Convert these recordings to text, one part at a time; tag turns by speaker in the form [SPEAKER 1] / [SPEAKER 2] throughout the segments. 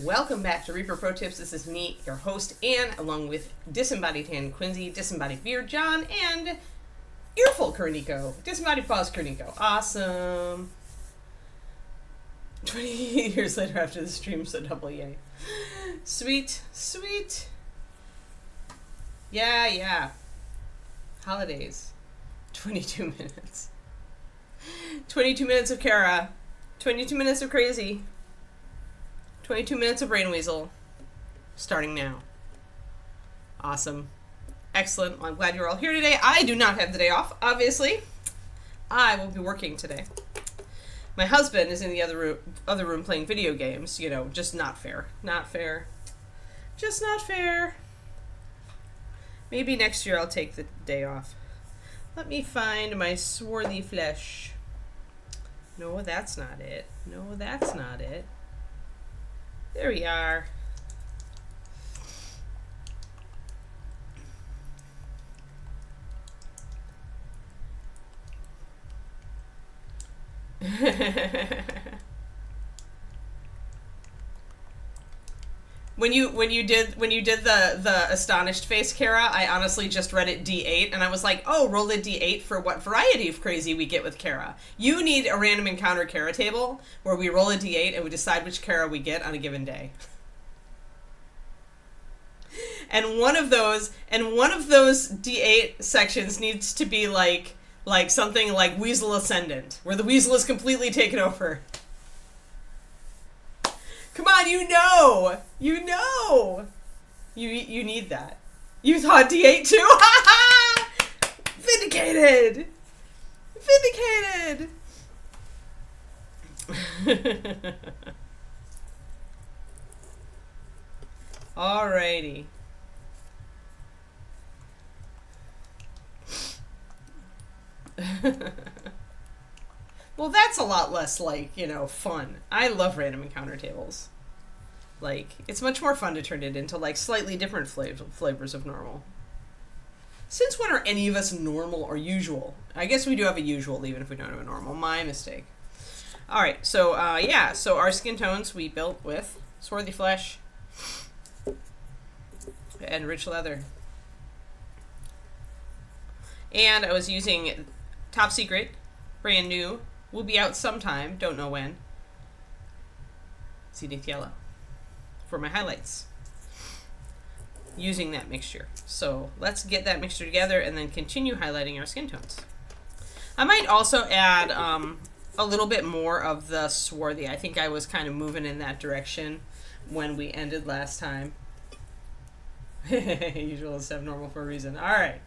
[SPEAKER 1] Welcome back to Reaper Pro Tips. This is me, your host, Anne, along with Disembodied Hand Quincy, Disembodied Beard John, and Earful Kernico. Disembodied Paws Kernico. Awesome. 28 years later after the stream, so double yay. Sweet, sweet. Yeah. Holidays. 22 minutes. 22 minutes of Kara. 22 minutes of crazy. 22 minutes of Brain Weasel. Starting now. Awesome. Excellent. Well, I'm glad you're all here today. I do not have the day off, obviously. I will be working today. My husband is in the other room playing video games. You know, just not fair. Not fair. Just not fair. Maybe next year I'll take the day off. Let me find my swarthy flesh. No, that's not it. No, that's not it. There we are. When you did the astonished face, Kara, I honestly just read it D8 and I was like, oh, roll a D8 for what variety of crazy we get with Kara. You need a random encounter Kara table where we roll a D8 and we decide which Kara we get on a given day. And one of those D8 sections needs to be like something like Weasel Ascendant, where the weasel is completely taken over. Come on, you know! You need that. You thought D8 too? Ha ha! Vindicated! Alrighty. Well, that's a lot less, fun. I love random encounter tables. It's much more fun to turn it into, slightly different flavors of normal. Since when are any of us normal or usual? I guess we do have a usual, even if we don't have a normal. My mistake. Alright, so, so our skin tones we built with swarthy flesh and rich leather. And I was using Top Secret, brand new, will be out sometime, don't know when, Zenith Yellow, for my highlights, using that mixture. So let's get that mixture together and then continue highlighting our skin tones. I might also add a little bit more of the swarthy. I think I was kind of moving in that direction when we ended last time. Usual is abnormal for a reason. All right.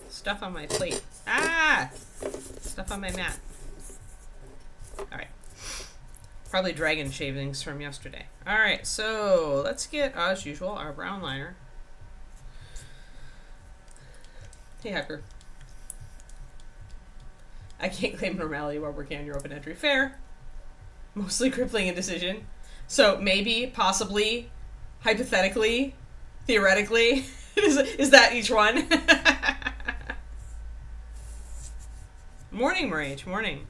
[SPEAKER 1] Stuff on my plate. Stuff on my mat. Alright. Probably dragon shavings from yesterday. Alright, so let's get, as usual, our brown liner. Hey, hacker. I can't claim normality while working on your open entry. Fair. Mostly crippling indecision. So maybe, possibly, hypothetically, theoretically, is that each one? Morning, Marage, morning.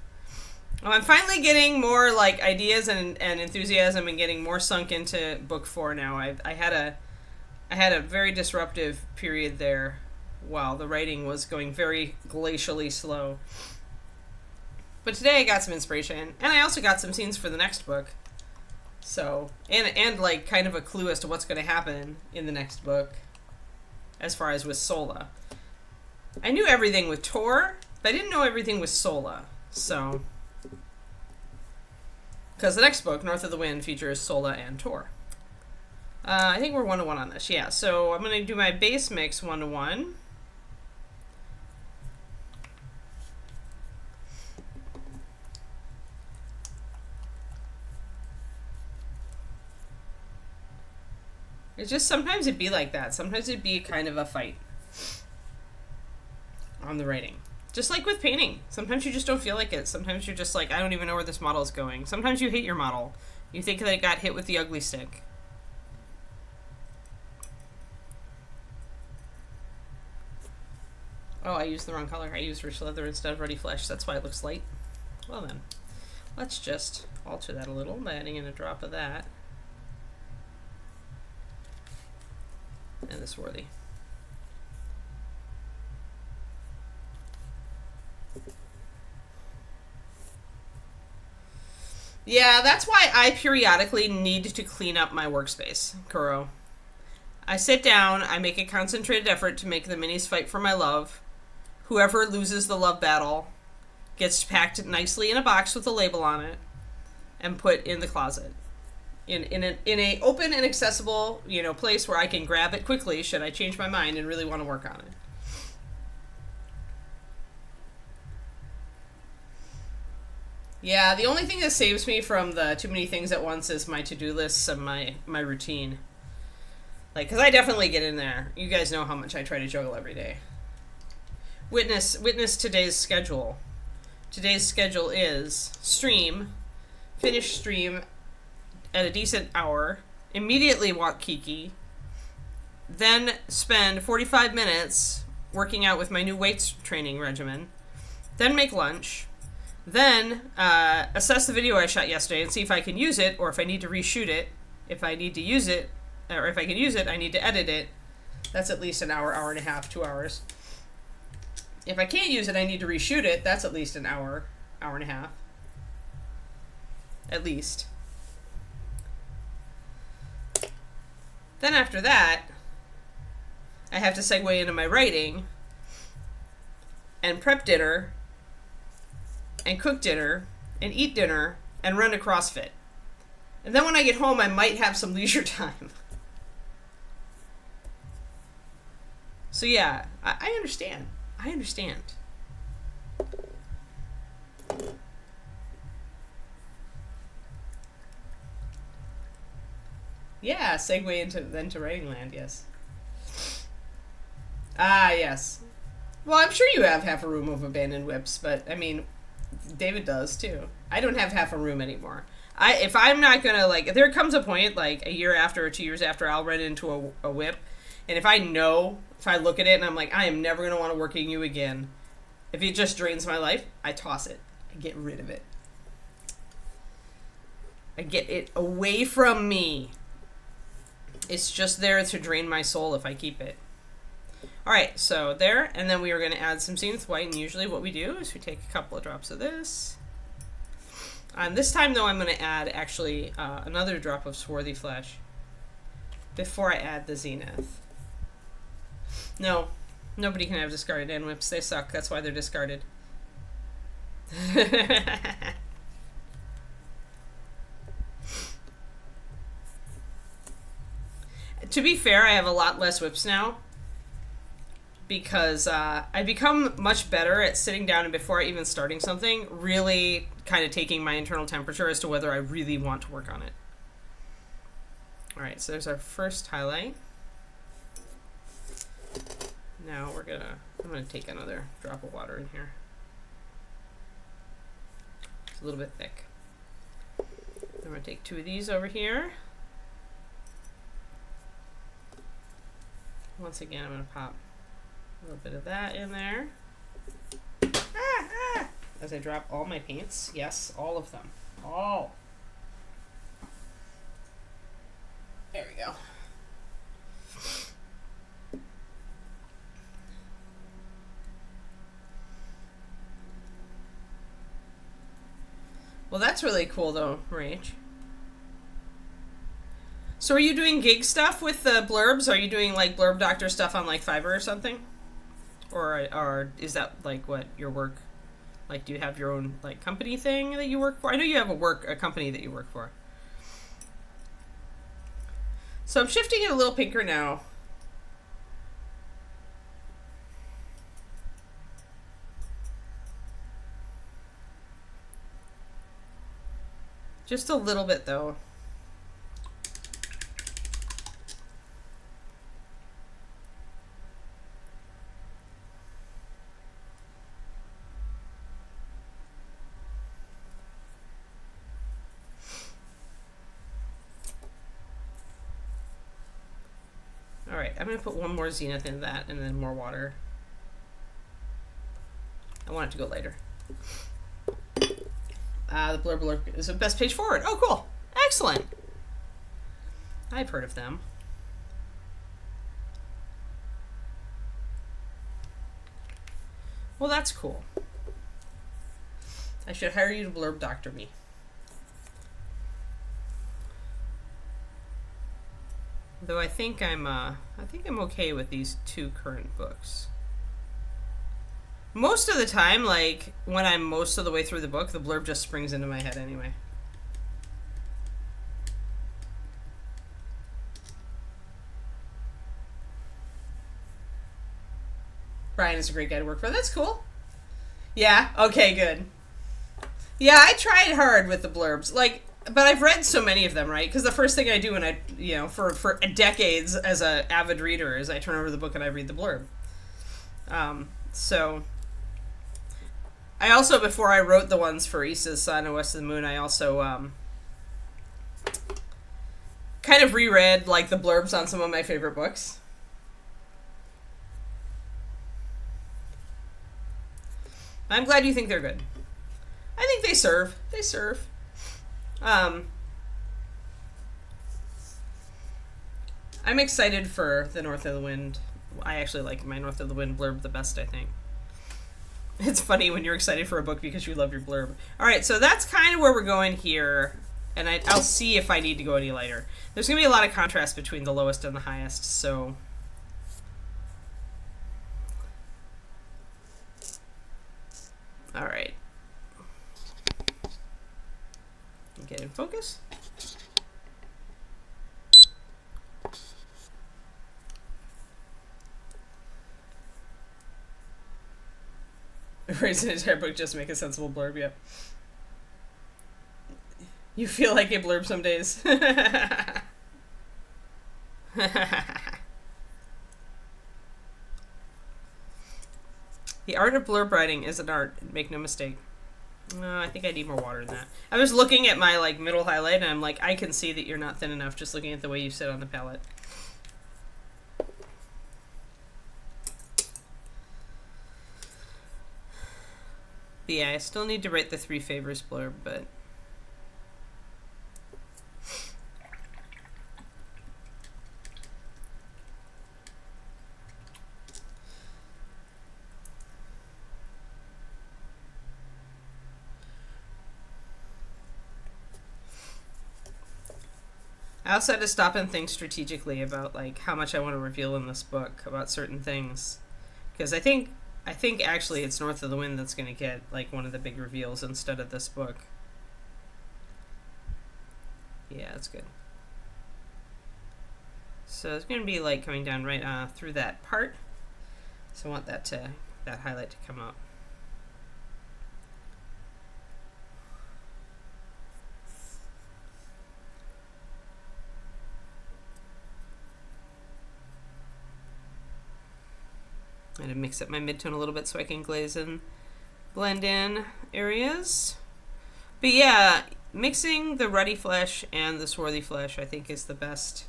[SPEAKER 1] Well, I'm finally getting more ideas and enthusiasm and getting more sunk into book 4 now. I had a very disruptive period there while the writing was going very glacially slow. But today I got some inspiration, and I also got some scenes for the next book. So, and kind of a clue as to what's going to happen in the next book as far as with Sola. I knew everything with Tor, but I didn't know everything with Sola, so... Because the next book, North of the Wind, features Sola and Tor. I think we're 1-to-1 on this, yeah. So I'm going to do my base mix 1-to-1. It's just sometimes it'd be like that. Sometimes it'd be kind of a fight on the writing. Just like with painting. Sometimes you just don't feel like it. Sometimes you're just like, I don't even know where this model is going. Sometimes you hate your model. You think that it got hit with the ugly stick. Oh, I used the wrong color. I used rich leather instead of ruddy flesh. That's why it looks light. Well, Well then, let's just alter that a little by adding in a drop of that. And the swarthy. Yeah, that's why I periodically need to clean up my workspace, Kuro. I sit down, I make a concentrated effort to make the minis fight for my love. Whoever loses the love battle gets packed nicely in a box with a label on it and put in the closet. In a open and accessible, place where I can grab it quickly should I change my mind and really want to work on it. Yeah, the only thing that saves me from the too many things at once is my to-do lists and my routine. Like, because I definitely get in there. You guys know how much I try to juggle every day. Witness today's schedule. Today's schedule is stream, finish stream at a decent hour, immediately walk Kiki, then spend 45 minutes working out with my new weights training regimen, then make lunch, then assess the video I shot yesterday and see if I can use it or if I need to reshoot it. If I need to use it, or if I can use it, I need to edit it. That's at least an hour, hour and a half, 2 hours. If I can't use it, I need to reshoot it. That's at least an hour, hour and a half. At least. Then after that, I have to segue into my writing and prep dinner and cook dinner and eat dinner and run a CrossFit. And then when I get home, I might have some leisure time. So yeah, I understand. I understand. Yeah, segue into writing land, yes. Ah, yes. Well, I'm sure you have half a room of abandoned whips, but I mean, David does too. I don't have half a room anymore. If I'm not gonna, like, there comes a point, like a year after or 2 years after, I'll run into a whip, and if I look at it and I'm like, I am never gonna want to work in you again, if it just drains my life, I toss it. I get rid of it. I get it away from me. It's just there to drain my soul if I keep it. Alright, so there, and then we are going to add some zenith white, and usually what we do is we take a couple of drops of this. This time, though, I'm going to add, actually, another drop of swarthy flesh before I add the zenith. No, nobody can have discarded end whips. They suck. That's why they're discarded. To be fair, I have a lot less whips now because I've become much better at sitting down and before even starting something, really kind of taking my internal temperature as to whether I really want to work on it. Alright, so there's our first highlight. Now I'm gonna take another drop of water in here. It's a little bit thick. I'm gonna take 2 of these over here. Once again, I'm going to pop a little bit of that in there. As I drop all my paints. Yes, all of them. All. There we go. Well, that's really cool, though, Rach. So are you doing gig stuff with the blurbs? Are you doing, like, blurb doctor stuff on, like, Fiverr or something? Or is that, like, what your work... Like, do you have your own, like, company thing that you work for? I know you have a company that you work for. So I'm shifting it a little pinker now. Just a little bit, though. Alright, I'm going to put one more zenith in that and then more water. I want it to go lighter. The blurb alert is the best page forward. Oh, cool. Excellent. I've heard of them. Well, that's cool. I should hire you to blurb doctor me. Though I think I'm okay with these 2 current books. Most of the time, like, when I'm most of the way through the book, the blurb just springs into my head anyway. Brian is a great guy to work for. That's cool. Yeah, okay, good. Yeah, I tried hard with the blurbs. Like, but I've read so many of them, right? Because the first thing I do when I, for decades as an avid reader is I turn over the book and I read the blurb. So I also, before I wrote the ones for East of the Sun and West of the Moon, I also kind of reread, like, the blurbs on some of my favorite books. I'm glad you think they're good. I think they serve. They serve. I'm excited for the North of the Wind. I actually like my North of the Wind blurb the best, I think. It's funny when you're excited for a book because you love your blurb. Alright, so that's kind of where we're going here. And I'll see if I need to go any lighter. There's going to be a lot of contrast between the lowest and the highest, so... Alright. Get in focus. Erase an entire book just to make a sensible blurb, yep. You feel like a blurb some days. The art of blurb writing is an art, make no mistake. I think I need more water than that. I was looking at my, like, middle highlight, and I'm like, I can see that you're not thin enough just looking at the way you sit on the palette. But yeah, I still need to write the 3 favors blurb, but... I also had to stop and think strategically about, like, how much I want to reveal in this book about certain things. Because I think actually it's North of the Wind that's going to get, like, one of the big reveals instead of this book. Yeah, that's good. So it's going to be, like, coming down right through that part. So I want that highlight to come up. I'm going to mix up my midtone a little bit so I can glaze and blend in areas. But yeah, mixing the ruddy flesh and the swarthy flesh I think is the best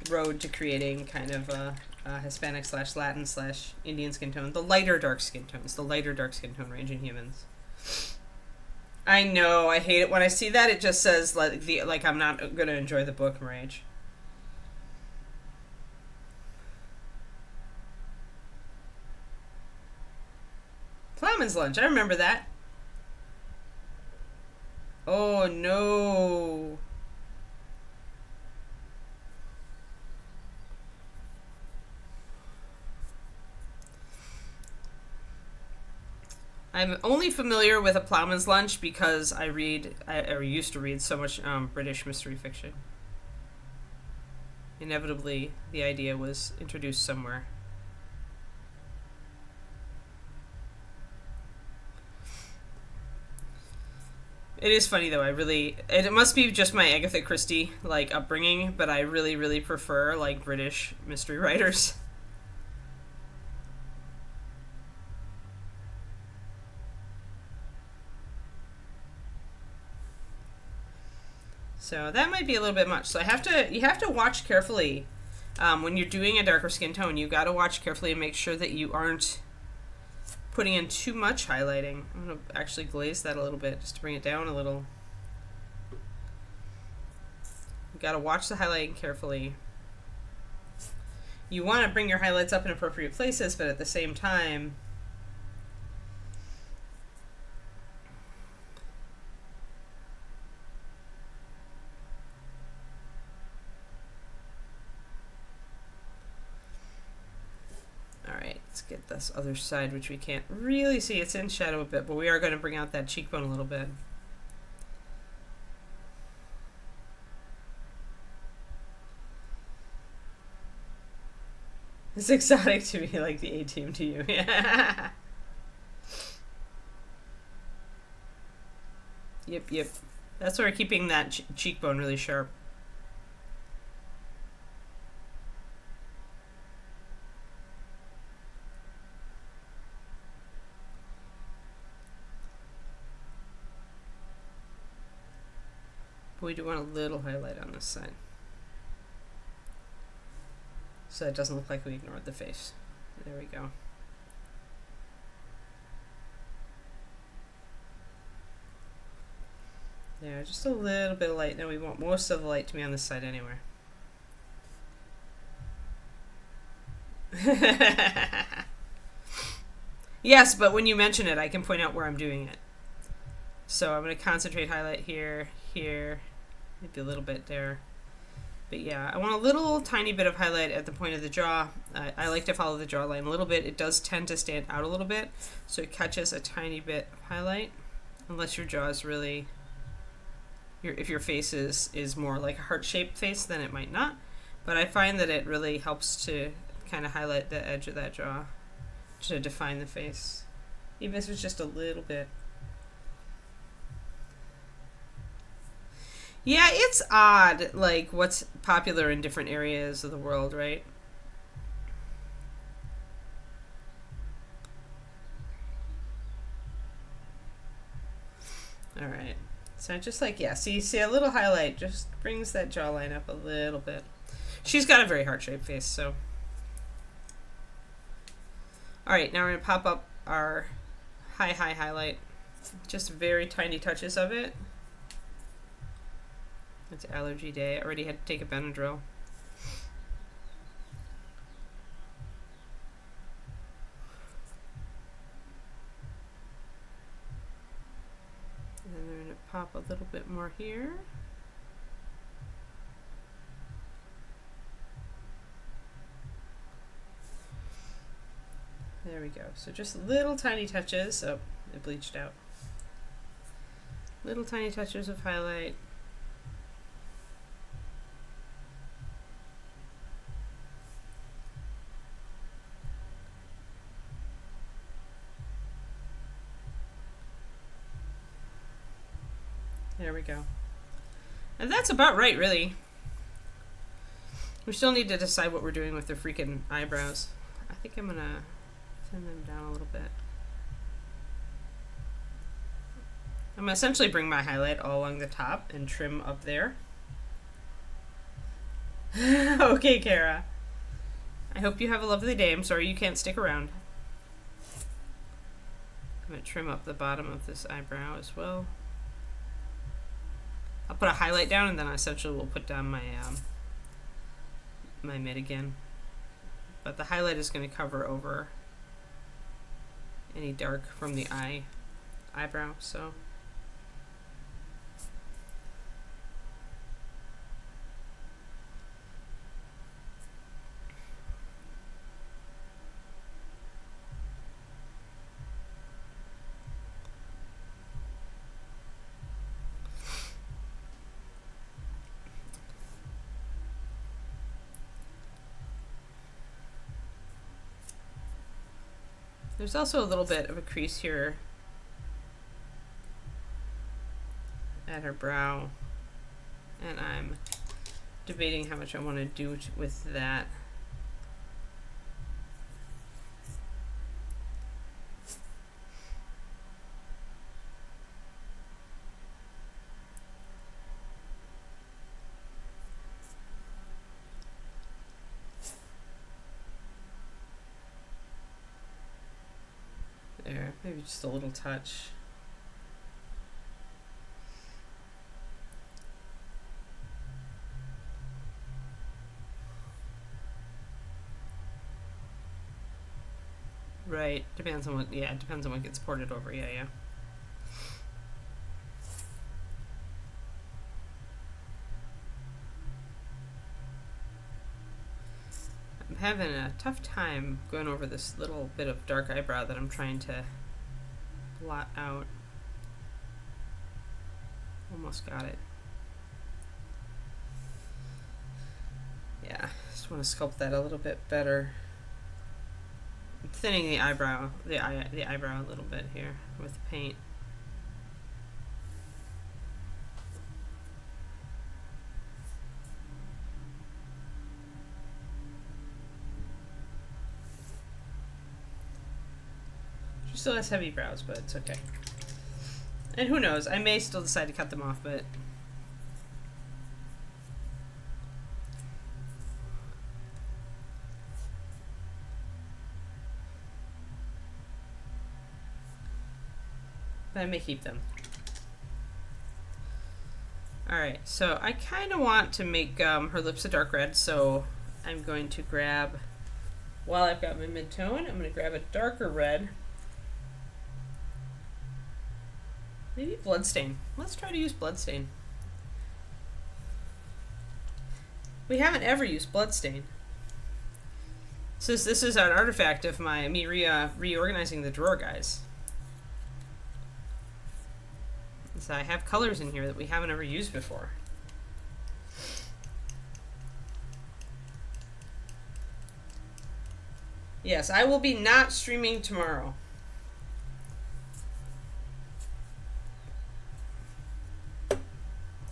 [SPEAKER 1] road to creating kind of a Hispanic / Latin / Indian skin tone. The lighter dark skin tones, the lighter dark skin tone range in humans. I know, I hate it. When I see that, it just says like I'm not going to enjoy the book rage. Plowman's Lunch, I remember that. Oh no. I'm only familiar with A Plowman's Lunch because I used to read so much British mystery fiction. Inevitably, the idea was introduced somewhere. It is funny though. It must be just my Agatha Christie like upbringing, but I really, really prefer like British mystery writers. So that might be a little bit much. So you have to watch carefully when you're doing a darker skin tone. You got to watch carefully and make sure that you aren't putting in too much highlighting. I'm going to actually glaze that a little bit just to bring it down a little. You got to watch the highlighting carefully. You want to bring your highlights up in appropriate places, but at the same time, alright, let's get this other side, which we can't really see. It's in shadow a bit, but we are going to bring out that cheekbone a little bit. It's exotic to me, like the A-team to you. Yeah. Yep. That's why we're keeping that cheekbone really sharp. But we do want a little highlight on this side, so it doesn't look like we ignored the face. There we go. There, just a little bit of light. Now we want most of the light to be on this side anyway. Yes, but when you mention it, I can point out where I'm doing it. So I'm going to concentrate highlight here, here, maybe a little bit there. But yeah, I want a little tiny bit of highlight at the point of the jaw. I like to follow the jawline a little bit. It does tend to stand out a little bit, so it catches a tiny bit of highlight. Unless your jaw is really, if your face is more like a heart-shaped face, then it might not. But I find that it really helps to kind of highlight the edge of that jaw to define the face, even if it's just a little bit. Yeah, it's odd, like, what's popular in different areas of the world, right? Alright. So just like, yeah, see a little highlight just brings that jawline up a little bit. She's got a very heart-shaped face, so. Alright, now we're going to pop up our high highlight. Just very tiny touches of it. It's allergy day. I already had to take a Benadryl. And then we're going to pop a little bit more here. There we go. So just little tiny touches. Oh, it bleached out. Little tiny touches of highlight. There we go. And that's about right, really. We still need to decide what we're doing with the freaking eyebrows. I think I'm gonna thin them down a little bit. I'm gonna essentially bring my highlight all along the top and trim up there. Okay, Kara. I hope you have a lovely day. I'm sorry you can't stick around. I'm gonna trim up the bottom of this eyebrow as well. I'll put a highlight down, and then I essentially will put down my my mid again. But the highlight is going to cover over any dark from the eyebrow. So there's also a little bit of a crease here at her brow, and I'm debating how much I want to do with that. Maybe just a little touch. Right. Depends on what, yeah, it depends on what gets ported over. Yeah, yeah. I'm having a tough time going over this little bit of dark eyebrow that I'm trying to blot out. Almost got it. Yeah, just want to sculpt that a little bit better. I'm thinning the eyebrow, the eyebrow a little bit here with the paint. She still has heavy brows, but it's okay. And who knows, I may still decide to cut them off, but I may keep them. Alright, so I kind of want to make her lips a dark red, so I'm going to grab, while I've got my mid-tone, I'm going to grab a darker red. Maybe Bloodstain. Let's try to use Bloodstain. We haven't ever used Bloodstain. Since this is an artifact of me reorganizing the drawer, guys. So I have colors in here that we haven't ever used before. Yes, I will be not streaming tomorrow.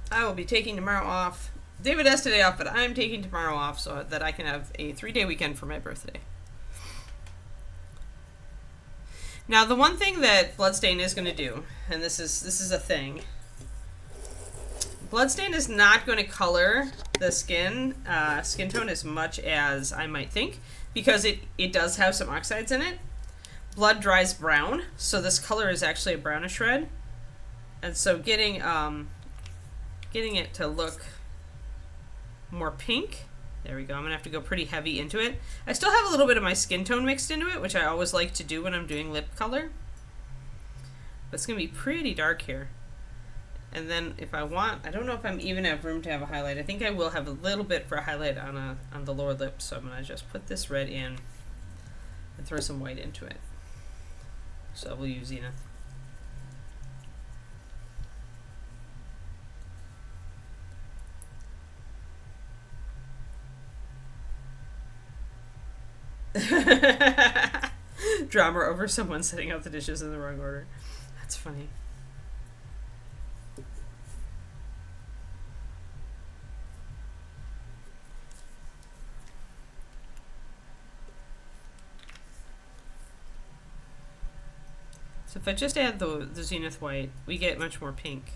[SPEAKER 1] I will be taking tomorrow off. David has today off, but I'm taking tomorrow off so that I can have a 3-day weekend for my birthday. Now, the one thing that Bloodstain is going to do, and this is a thing, Bloodstain is not going to color the skin tone as much as I might think, because it does have some oxides in it. Blood dries brown, so this color is actually a brownish red, and so getting it to look more pink. There we go. I'm going to have to go pretty heavy into it. I still have a little bit of my skin tone mixed into it, which I always like to do when I'm doing lip color. But it's going to be pretty dark here. And then if I want, I don't know if I'm even have room to have a highlight. I think I will have a little bit for a highlight on the lower lip. So I'm going to just put this red in and throw some white into it. So we'll use Zenith. Drama over someone setting out the dishes in the wrong order. That's funny. So if I just add the Zenith white, we get much more pink.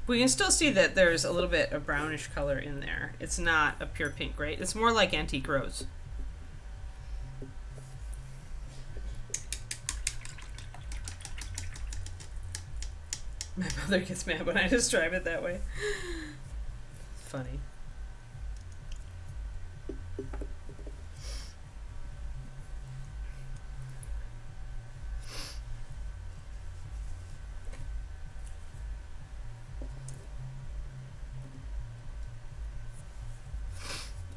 [SPEAKER 1] We can still see that there's a little bit of brownish color in there. It's not a pure pink, right? It's more like antique rose. My mother gets mad when I describe it that way. Funny.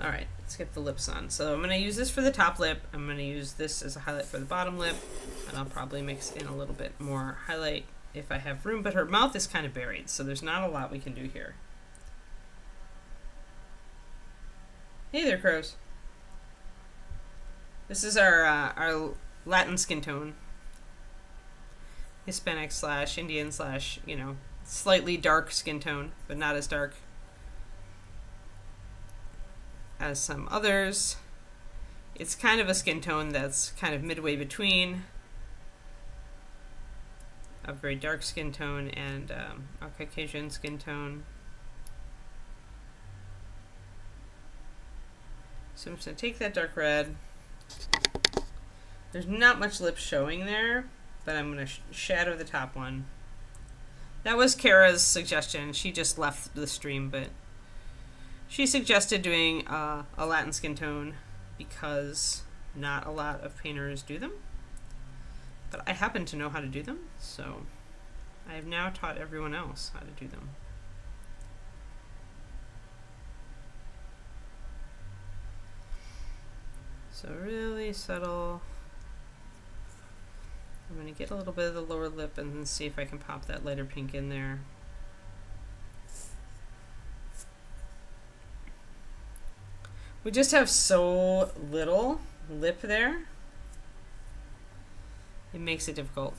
[SPEAKER 1] Alright, let's get the lips on. So I'm going to use this for the top lip. I'm going to use this as a highlight for the bottom lip. And I'll probably mix in a little bit more highlight if I have room. But her mouth is kind of buried, so there's not a lot we can do here. Hey there, crows. This is our Latin skin tone. Hispanic / Indian / you know, slightly dark skin tone, but not as dark as some others. It's kind of a skin tone that's kind of midway between a very dark skin tone and a Caucasian skin tone. So I'm just going to take that dark red. There's not much lip showing there, but I'm going to shadow the top one. That was Kara's suggestion. She just left the stream, but she suggested doing a Latin skin tone because not a lot of painters do them. But I happen to know how to do them, so I have now taught everyone else how to do them. So really subtle. I'm going to get a little bit of the lower lip and then see if I can pop that lighter pink in there. We just have so little lip there. It makes it difficult.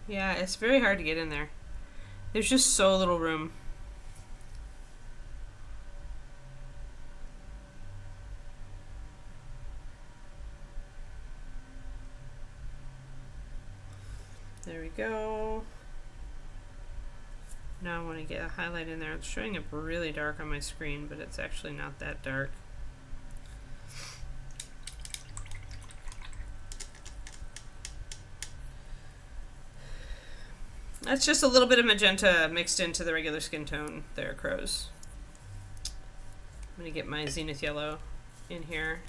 [SPEAKER 1] Yeah, it's very hard to get in there. There's just so little room. There we go. Now I want to get a highlight in there. It's showing up really dark on my screen, but it's actually not that dark. That's just a little bit of magenta mixed into the regular skin tone there, crows. I'm going to get my zenith yellow in here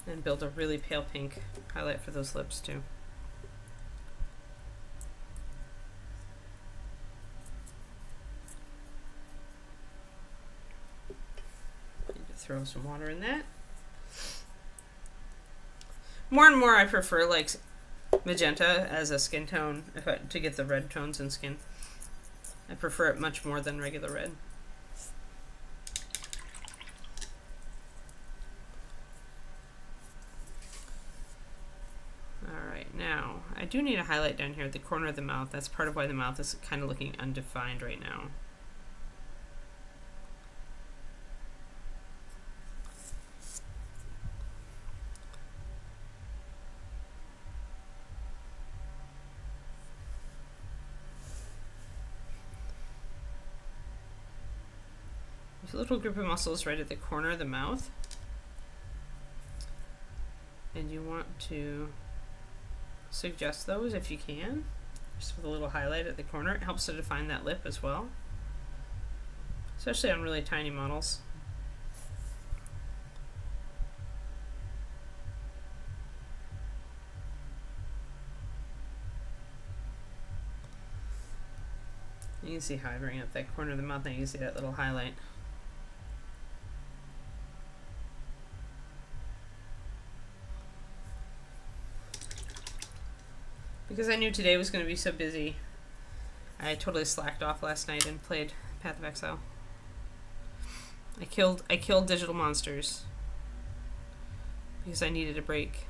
[SPEAKER 1] and build a really pale pink highlight for those lips too. Need to throw some water in that. More and more I prefer like magenta as a skin tone to get the red tones in skin. I prefer it much more than regular red. Alright, now I do need a highlight down here at the corner of the mouth. That's part of why the mouth is kind of looking undefined right now. There's a little group of muscles right at the corner of the mouth, and you want to suggest those if you can, just with a little highlight at the corner. It helps to define that lip as well, especially on really tiny models. You can see how I bring up that corner of the mouth and you can see that little highlight. Because I knew today was going to be so busy, I totally slacked off last night and played Path of Exile. I killed digital monsters because I needed a break.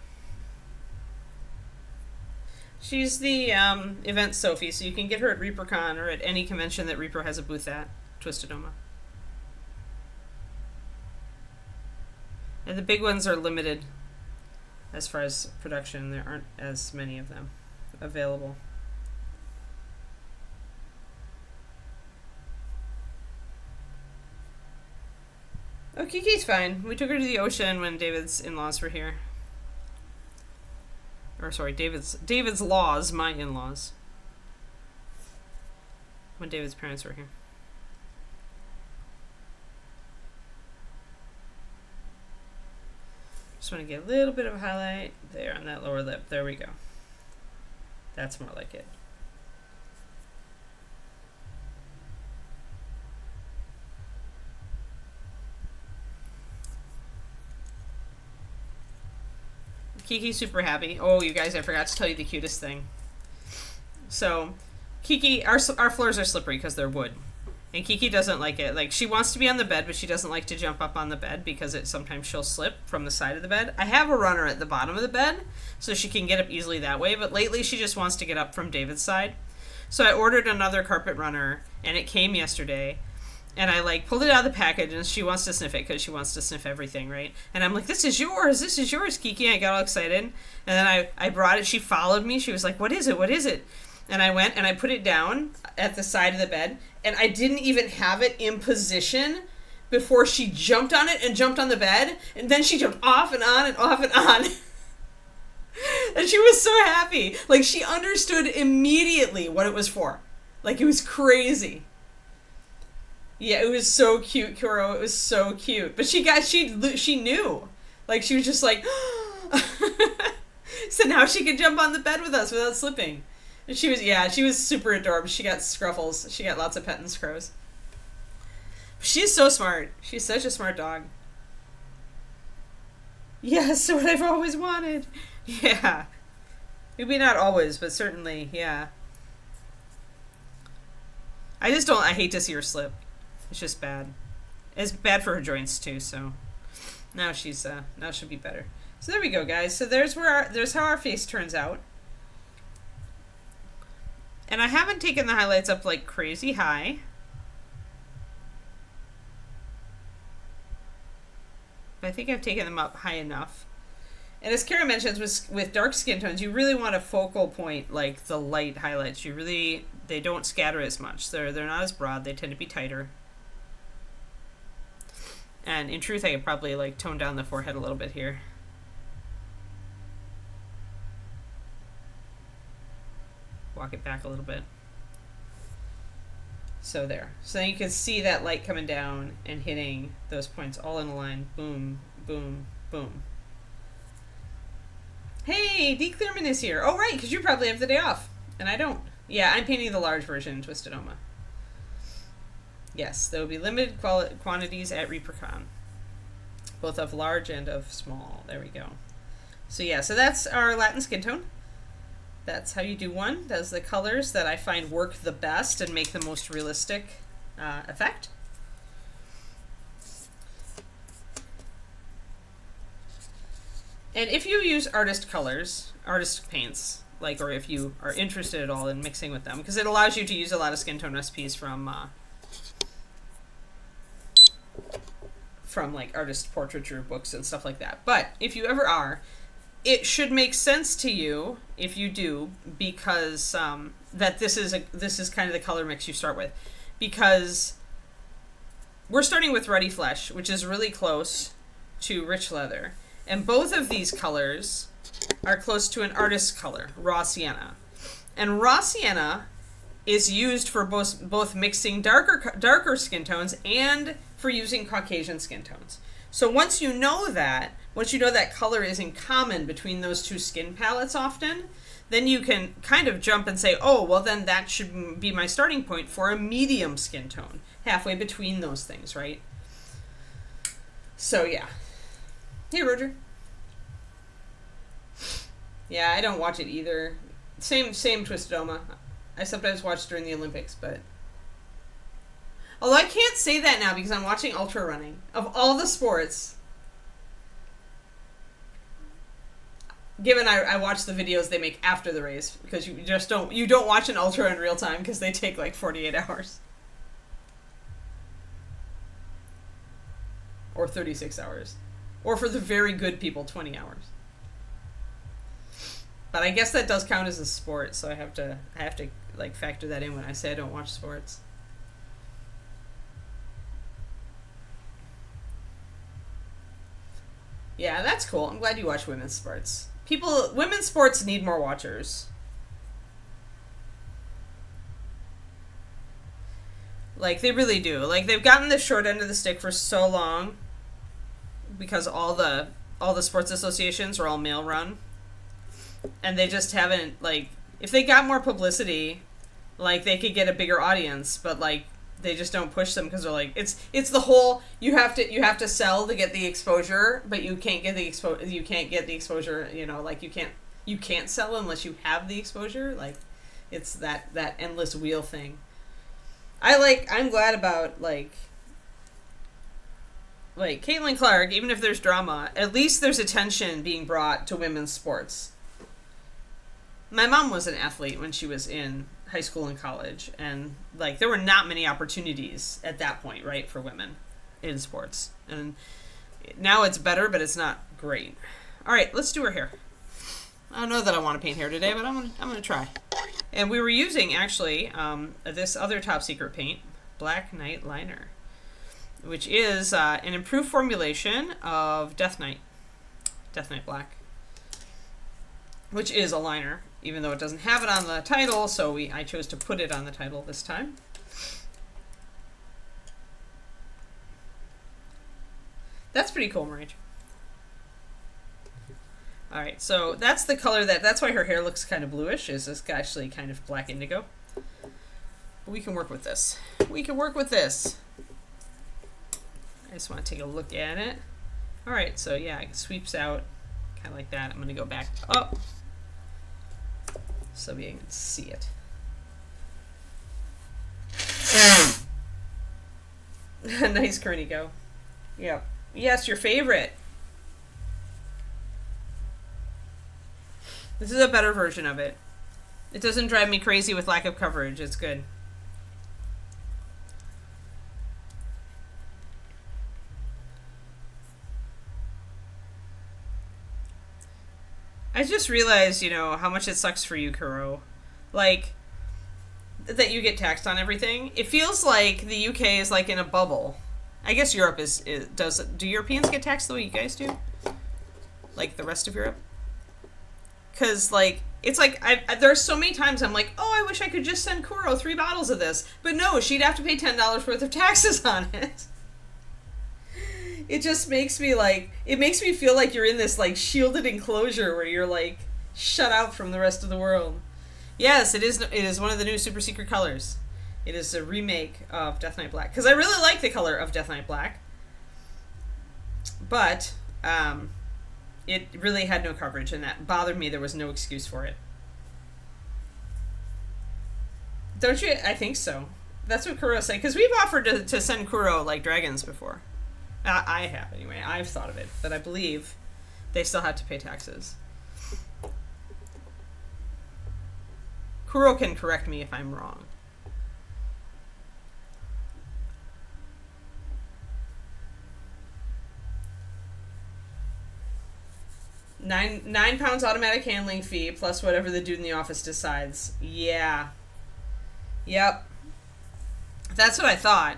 [SPEAKER 1] She's the event Sophie, so you can get her at ReaperCon or at any convention that Reaper has a booth at, Twistedoma. And the big ones are limited as far as production. There aren't as many of them available. Oh, Kiki's fine. We took her to the ocean when David's in-laws were here. Or sorry, David's laws, my in-laws. When David's parents were here. Just want to get a little bit of a highlight there on that lower lip. There we go. That's more like it. Kiki's super happy. Oh, you guys, I forgot to tell you the cutest thing. So, Kiki, our floors are slippery because they're wood. And Kiki doesn't like it. Like, she wants to be on the bed, but she doesn't like to jump up on the bed because sometimes she'll slip from the side of the bed. I have a runner at the bottom of the bed, so she can get up easily that way. But lately, she just wants to get up from David's side. So I ordered another carpet runner, and it came yesterday. And I, like, pulled it out of the package, and she wants to sniff it because she wants to sniff everything, right? And I'm like, this is yours, Kiki. And I got all excited. And then I brought it. She followed me. She was like, what is it? What is it? And I went and I put it down at the side of the bed. And I didn't even have it in position before she jumped on it and jumped on the bed. And then she jumped off and on and off and on. And she was so happy. Like, she understood immediately what it was for. Like, it was crazy. Yeah, it was so cute, Kuro. It was so cute. But she knew. Like, she was just like, so now she could jump on the bed with us without slipping. And she was super adorable. She got scruffles. She got lots of pet and scrows. She's so smart. She's such a smart dog. Yes, what I've always wanted. Yeah. Maybe not always, but certainly, yeah. I hate to see her slip. It's just bad. It's bad for her joints too, so now now she'll be better. So there we go, guys. So there's how our face turns out. And I haven't taken the highlights up like crazy high. But I think I've taken them up high enough. And as Kara mentions, with dark skin tones, you really want to focal point like the light highlights. They don't scatter as much. They're not as broad. They tend to be tighter. And in truth, I could probably like tone down the forehead a little bit here. Walk it back a little bit. So there. So then you can see that light coming down and hitting those points all in a line. Boom, boom, boom. Hey, D. Clearman is here. Oh, right, because you probably have the day off. And I don't. Yeah, I'm painting the large version in Twisted Oma. Yes, there will be limited quantities at ReaperCon. Both of large and of small. There we go. So yeah, so that's our Latin skin tone. That's how you do one. Those are the colors that I find work the best and make the most realistic effect. And if you use artist colors, artist paints, like, or if you are interested at all in mixing with them, because it allows you to use a lot of skin tone recipes from like artist portraiture books and stuff like that. But if you ever are, it should make sense to you if you do, because that this is kind of the color mix you start with, because we're starting with Ruddy Flesh, which is really close to Rich Leather, and both of these colors are close to an artist's color, Raw Sienna, and Raw Sienna is used for both mixing darker skin tones and for using Caucasian skin tones. So once you know that color is in common between those two skin palettes often, then you can kind of jump and say, oh, well then that should be my starting point for a medium skin tone, halfway between those things, right? So yeah. Hey, Roger. Yeah, I don't watch it either. Same Twisted Oma. I sometimes watch during the Olympics, but... Although I can't say that now because I'm watching ultra running. Of all the sports... Given I watch the videos they make after the race, because you don't watch an ultra in real time because they take like 48 hours. Or 36 hours. Or for the very good people, 20 hours. But I guess that does count as a sport, so I have to like factor that in when I say I don't watch sports. Yeah, that's cool. I'm glad you watch women's sports. Women's sports need more watchers. Like, they really do. Like, they've gotten the short end of the stick for so long because all the all the sports associations are all male run, and they just haven't, like, if they got more publicity, like, they could get a bigger audience, but, like, they just don't push them because they're like, it's the whole, you have to sell to get the exposure, but you can't get the exposure, you know, like, you can't sell unless you have the exposure. Like, it's that endless wheel thing. I'm glad about, like Caitlin Clark, even if there's drama, at least there's attention being brought to women's sports. My mom was an athlete when she was in high school and college, and, like, there were not many opportunities at that point, right, for women in sports. And now it's better, but it's not great. All right, let's do her hair. I don't know that I want to paint hair today, but I'm gonna try. And we were using, actually, this other top secret paint, Black Knight Liner, which is an improved formulation of Death Knight Black, which is a liner, even though it doesn't have it on the title, so I chose to put it on the title this time. That's pretty cool, Marich. All right, so that's the color that's why her hair looks kind of bluish, is this actually kind of black indigo. But we can work with this. We can work with this. I just want to take a look at it. All right, so yeah, it sweeps out kind of like that. I'm going to go back up so you can see it. Nice, Kernico. Yeah. Yes, your favorite. This is a better version of it. It doesn't drive me crazy with lack of coverage. It's good. I just realized, you know, how much it sucks for you, Kuro. Like, that you get taxed on everything. It feels like the UK is like in a bubble. I guess Europe do Europeans get taxed the way you guys do? Like the rest of Europe? Because, like, it's like, there's so many times I'm like, oh, I wish I could just send Kuro 3 bottles of this. But no, she'd have to pay $10 worth of taxes on it. It just makes me, like, it makes me feel like you're in this, like, shielded enclosure where you're, like, shut out from the rest of the world. Yes, it is one of the new super secret colors. It is a remake of Death Knight Black. Because I really like the color of Death Knight Black. But, it really had no coverage, and that bothered me. There was no excuse for it. Don't you? I think so. That's what Kuro said. Because we've offered to send Kuro, like, dragons before. I have, anyway. I've thought of it. But I believe they still have to pay taxes. Kuro can correct me if I'm wrong. £9 automatic handling fee plus whatever the dude in the office decides. Yeah. Yep. That's what I thought.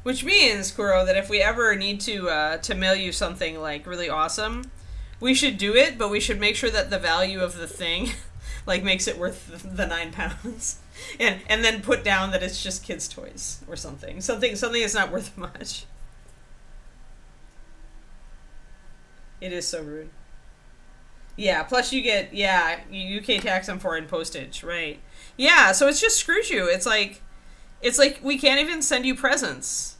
[SPEAKER 1] Which means, Kuro, that if we ever need to mail you something, like, really awesome, we should do it, but we should make sure that the value of the thing, like, makes it worth the £9. And then put down that it's just kids' toys or something. Something that's not worth much. It is so rude. Yeah, plus you get, UK tax on foreign postage, right. Yeah, so it's just screws you. It's like we can't even send you presents.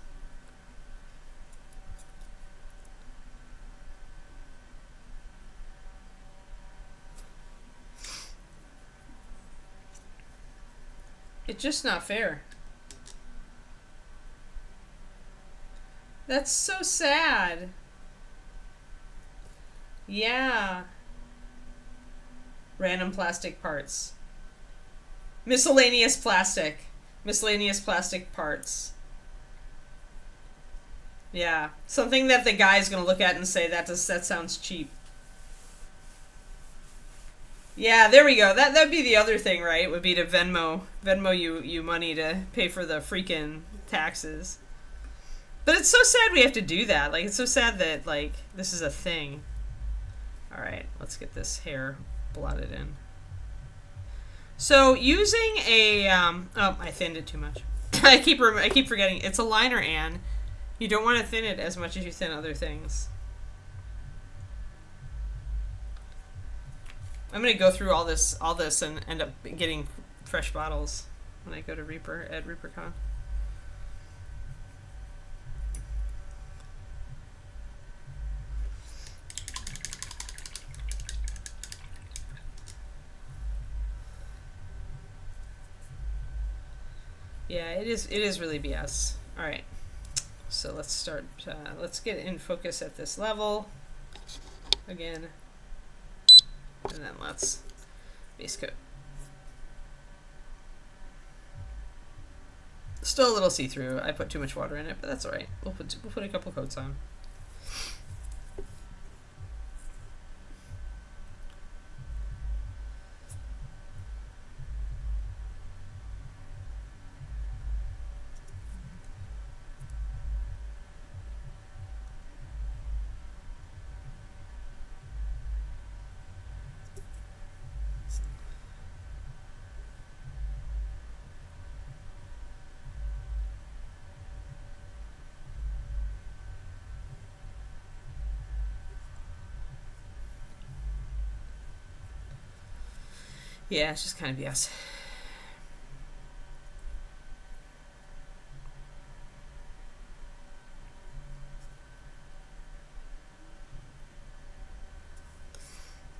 [SPEAKER 1] It's just not fair. That's so sad. Yeah. Random plastic parts. Miscellaneous plastic. Miscellaneous plastic parts. Yeah. Something that the guy's gonna look at and say, that sounds cheap. Yeah, there we go. That'd be the other thing, right? Would be to Venmo you money to pay for the freaking taxes. But it's so sad we have to do that. Like, it's so sad that, like, this is a thing. All right, let's get this hair blotted in. So using a oh, I thinned it too much. I keep forgetting it's a liner, Anne. You don't want to thin it as much as you thin other things. I'm gonna go through all this and end up getting fresh bottles when I go to Reaper at ReaperCon. Yeah, it is really BS. All right, so let's start. Let's get in focus at this level again, and then let's base coat. Still a little see-through. I put too much water in it, but that's all right. We'll put a couple coats on. Yeah, it's just kind of BS.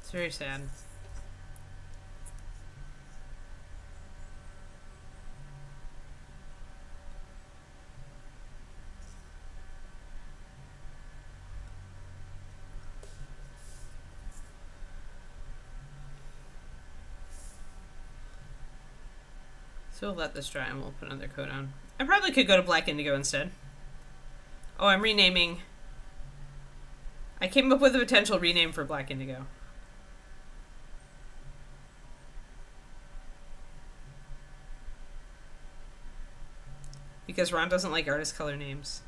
[SPEAKER 1] It's very sad. So we'll let this dry and we'll put another coat on. I probably could go to black indigo instead. Oh, I'm renaming. I came up with a potential rename for black indigo. Because Ron doesn't like artist color names.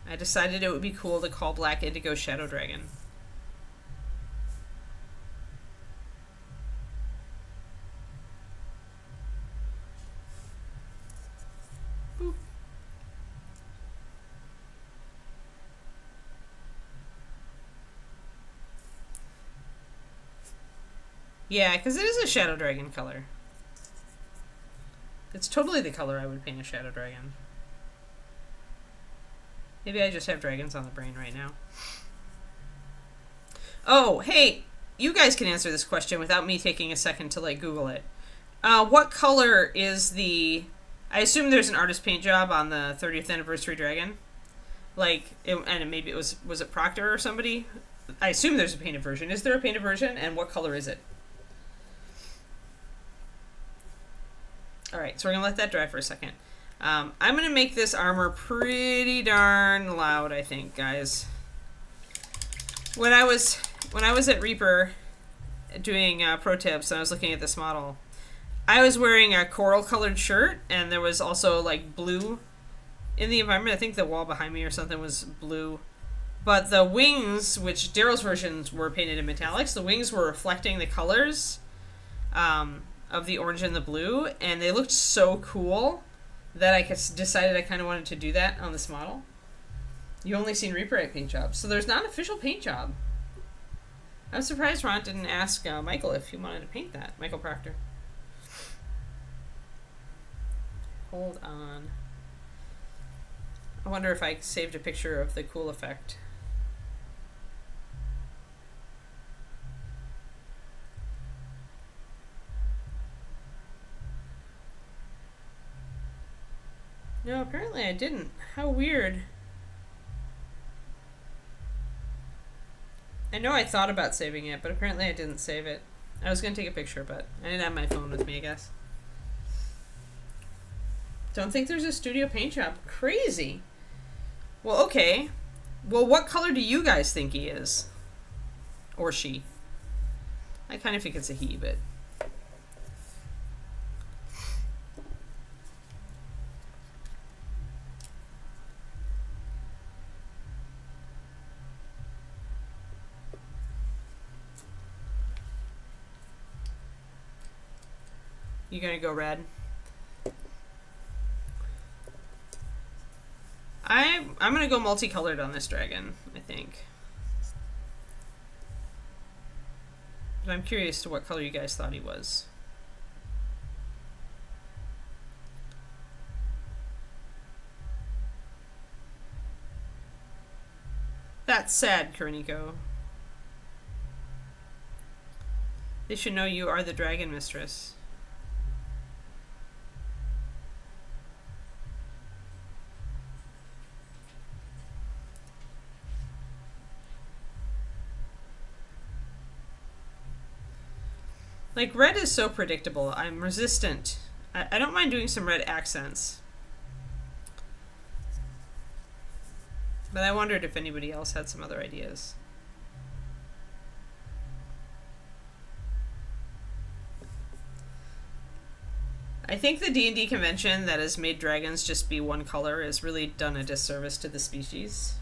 [SPEAKER 1] I decided it would be cool to call black indigo Shadow Dragon. Yeah, because it is a Shadow Dragon color. It's totally the color I would paint a Shadow Dragon. Maybe I just have dragons on the brain right now. Oh, hey, you guys can answer this question without me taking a second to, like, Google it. What color is the... I assume there's an artist paint job on the 30th anniversary dragon. Like, and maybe it was it Proctor or somebody? I assume there's a painted version. Is there a painted version? And what color is it? Alright, so we're going to let that dry for a second. I'm going to make this armor pretty darn loud, I think, guys. When I was at Reaper doing pro tips and I was looking at this model, I was wearing a coral colored shirt and there was also like blue in the environment. I think the wall behind me or something was blue. But the wings, which Daryl's versions were painted in metallics, the wings were reflecting the colors of the orange and the blue, and they looked so cool that I decided I kind of wanted to do that on this model. You only seen Reaper at paint jobs, so there's not an official paint job. I'm surprised Ron didn't ask Michael if he wanted to paint that. Michael Proctor. Hold on. I wonder if I saved a picture of the cool effect. No, apparently I didn't. How weird. I know I thought about saving it, but apparently I didn't save it. I was going to take a picture, but I didn't have my phone with me, I guess. Don't think there's a studio paint job. Crazy. Well, okay. Well, what color do you guys think he is? Or she? I kind of think it's a he, but... You gonna go red? I'm gonna go multicolored on this dragon, I think. But I'm curious to what color you guys thought he was. That's sad, Kuroniko. They should know you are the dragon mistress. Like, red is so predictable. I'm resistant. I don't mind doing some red accents. But I wondered if anybody else had some other ideas. I think the D&D convention that has made dragons just be one color has really done a disservice to the species.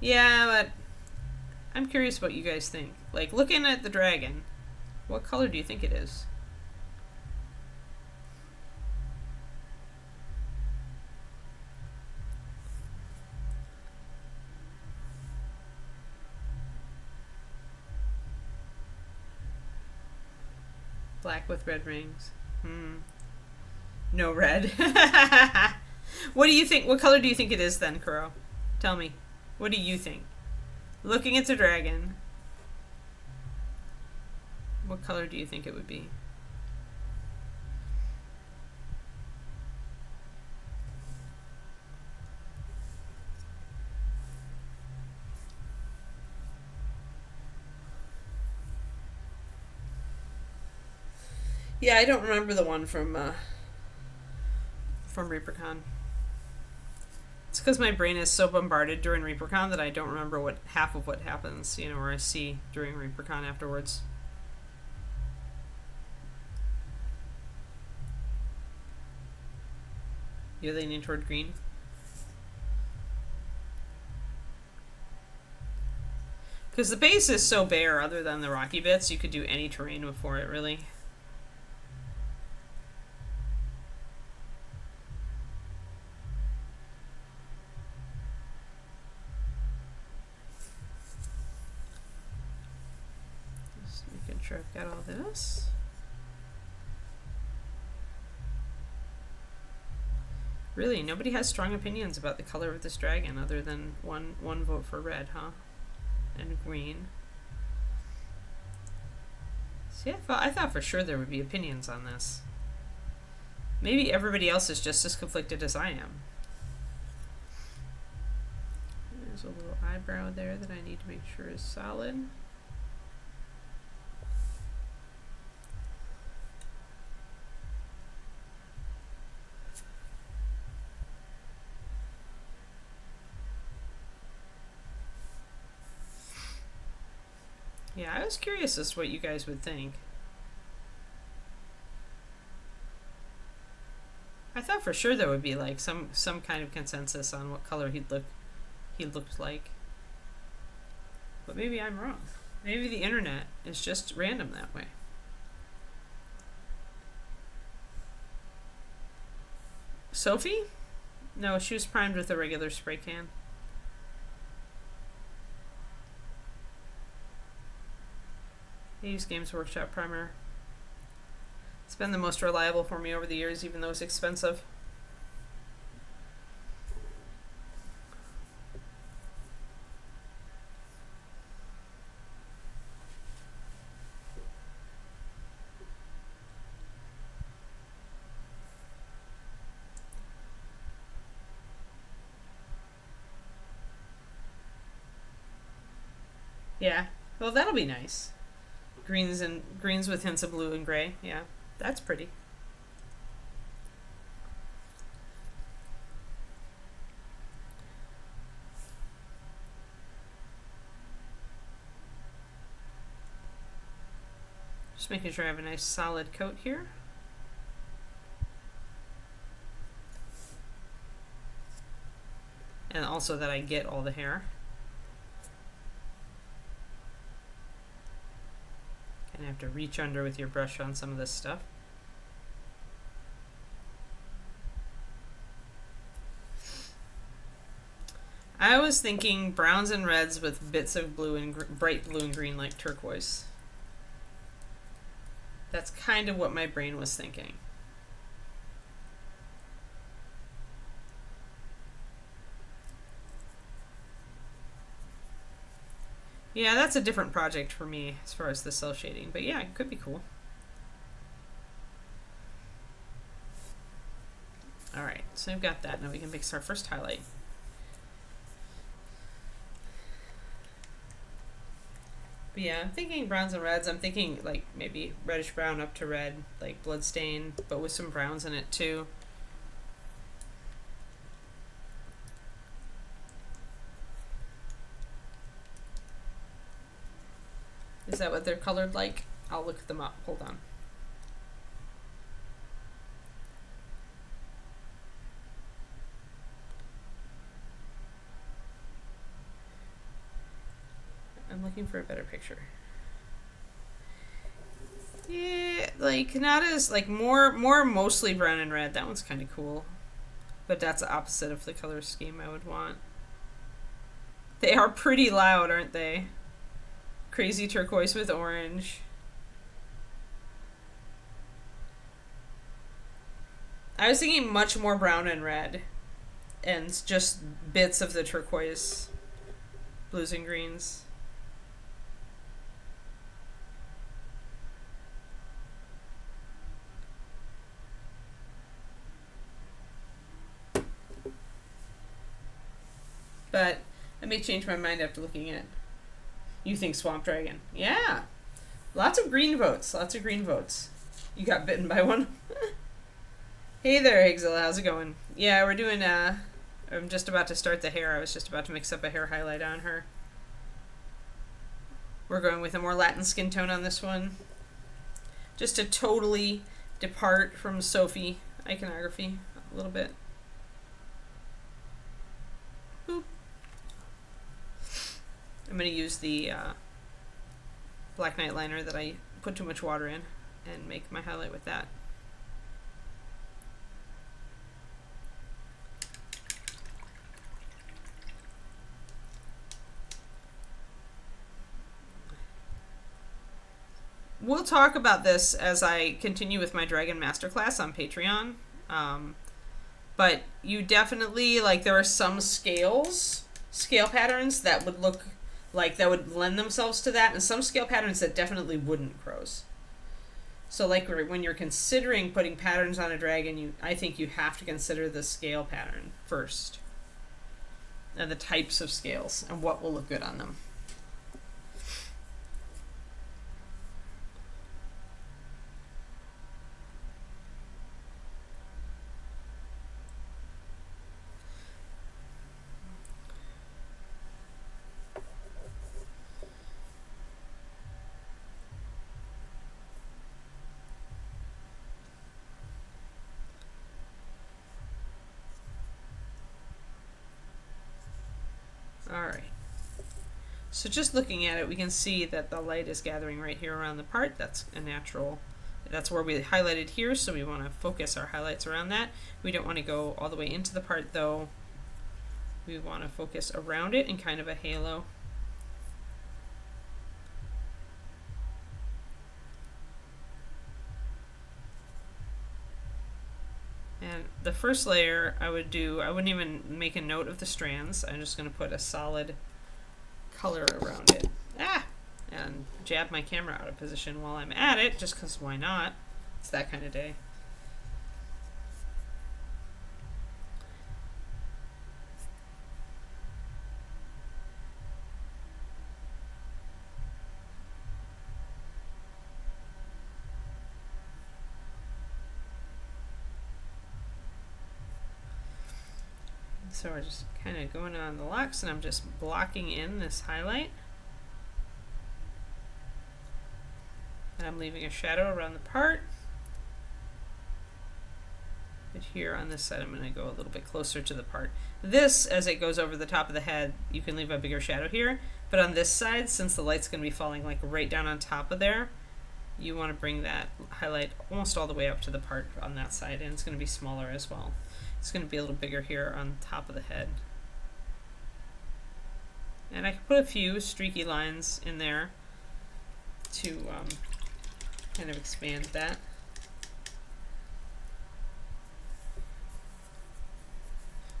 [SPEAKER 1] Yeah, but I'm curious what you guys think. Like, looking at the dragon, what color do you think it is? Black with red rings. No red. What do you think? What color do you think it is then, Kuro? Tell me. What do you think? Looking at the dragon, what color do you think it would be? Yeah, I don't remember the one from ReaperCon. It's because my brain is so bombarded during ReaperCon that I don't remember what half of what happens, you know, or I see during ReaperCon afterwards. You're leaning toward green? Because the base is so bare, other than the rocky bits, you could do any terrain before it, really. Just making sure I've got all this. Really, nobody has strong opinions about the color of this dragon other than one vote for red, huh? And green. See, I thought for sure there would be opinions on this. Maybe everybody else is just as conflicted as I am. There's a little eyebrow there that I need to make sure is solid. Yeah, I was curious as to what you guys would think. I thought for sure there would be like some kind of consensus on what color he looked like. But maybe I'm wrong. Maybe the internet is just random that way. Sophie? No, she was primed with a regular spray can. I use Games Workshop primer. It's been the most reliable for me over the years, even though it's expensive. Yeah, well, that'll be nice. Greens with hints of blue and gray. Yeah, that's pretty. Just making sure I have a nice solid coat here. And also that I get all the hair. Kind of have to reach under with your brush on some of this stuff. I was thinking browns and reds with bits of blue and bright blue and green like turquoise. That's kind of what my brain was thinking. Yeah, that's a different project for me as far as the cell shading, but yeah, it could be cool. Alright, so we've got that. Now we can mix our first highlight. But yeah, I'm thinking browns and reds. I'm thinking like maybe reddish brown up to red, like bloodstain, but with some browns in it too. Is that what they're colored like? I'll look them up. Hold on. I'm looking for a better picture. Yeah, like not as like more mostly brown and red. That one's kind of cool, but that's the opposite of the color scheme I would want. They are pretty loud, aren't they? Crazy turquoise with orange. I was thinking much more brown and red, and just bits of the turquoise, blues and greens. But I may change my mind after looking at. You think Swamp Dragon? Yeah, lots of green votes. Lots of green votes. You got bitten by one. Hey there, Higzilla. How's it going? Yeah, we're doing. I'm just about to start the hair. I was just about to mix up a hair highlight on her. We're going with a more Latin skin tone on this one, just to totally depart from Sophie iconography a little bit. Boop. I'm going to use the Black Knight liner that I put too much water in and make my highlight with that. We'll talk about this as I continue with my Dragon Masterclass on Patreon. But you definitely, like, there are some scale patterns that would look like that would lend themselves to that, and some scale patterns that definitely wouldn't, crows. So like when you're considering putting patterns on a dragon, I think you have to consider the scale pattern first, and the types of scales and what will look good on them. Alright, so just looking at it, we can see that the light is gathering right here around the part. That's a natural, that's where we highlighted here, so we want to focus our highlights around that. We don't want to go all the way into the part though. We want to focus around it in kind of a halo. And the first layer I wouldn't even make a note of the strands. I'm just going to put a solid color around it. And jab my camera out of position while I'm at it, just because why not? It's that kind of day. So we're just kind of going on the locks, and I'm just blocking in this highlight. And I'm leaving a shadow around the part. But here on this side, I'm going to go a little bit closer to the part. This, as it goes over the top of the head, you can leave a bigger shadow here. But on this side, since the light's going to be falling like right down on top of there, you want to bring that highlight almost all the way up to the part on that side, and it's going to be smaller as well. It's going to be a little bigger here on top of the head. And I can put a few streaky lines in there to kind of expand that.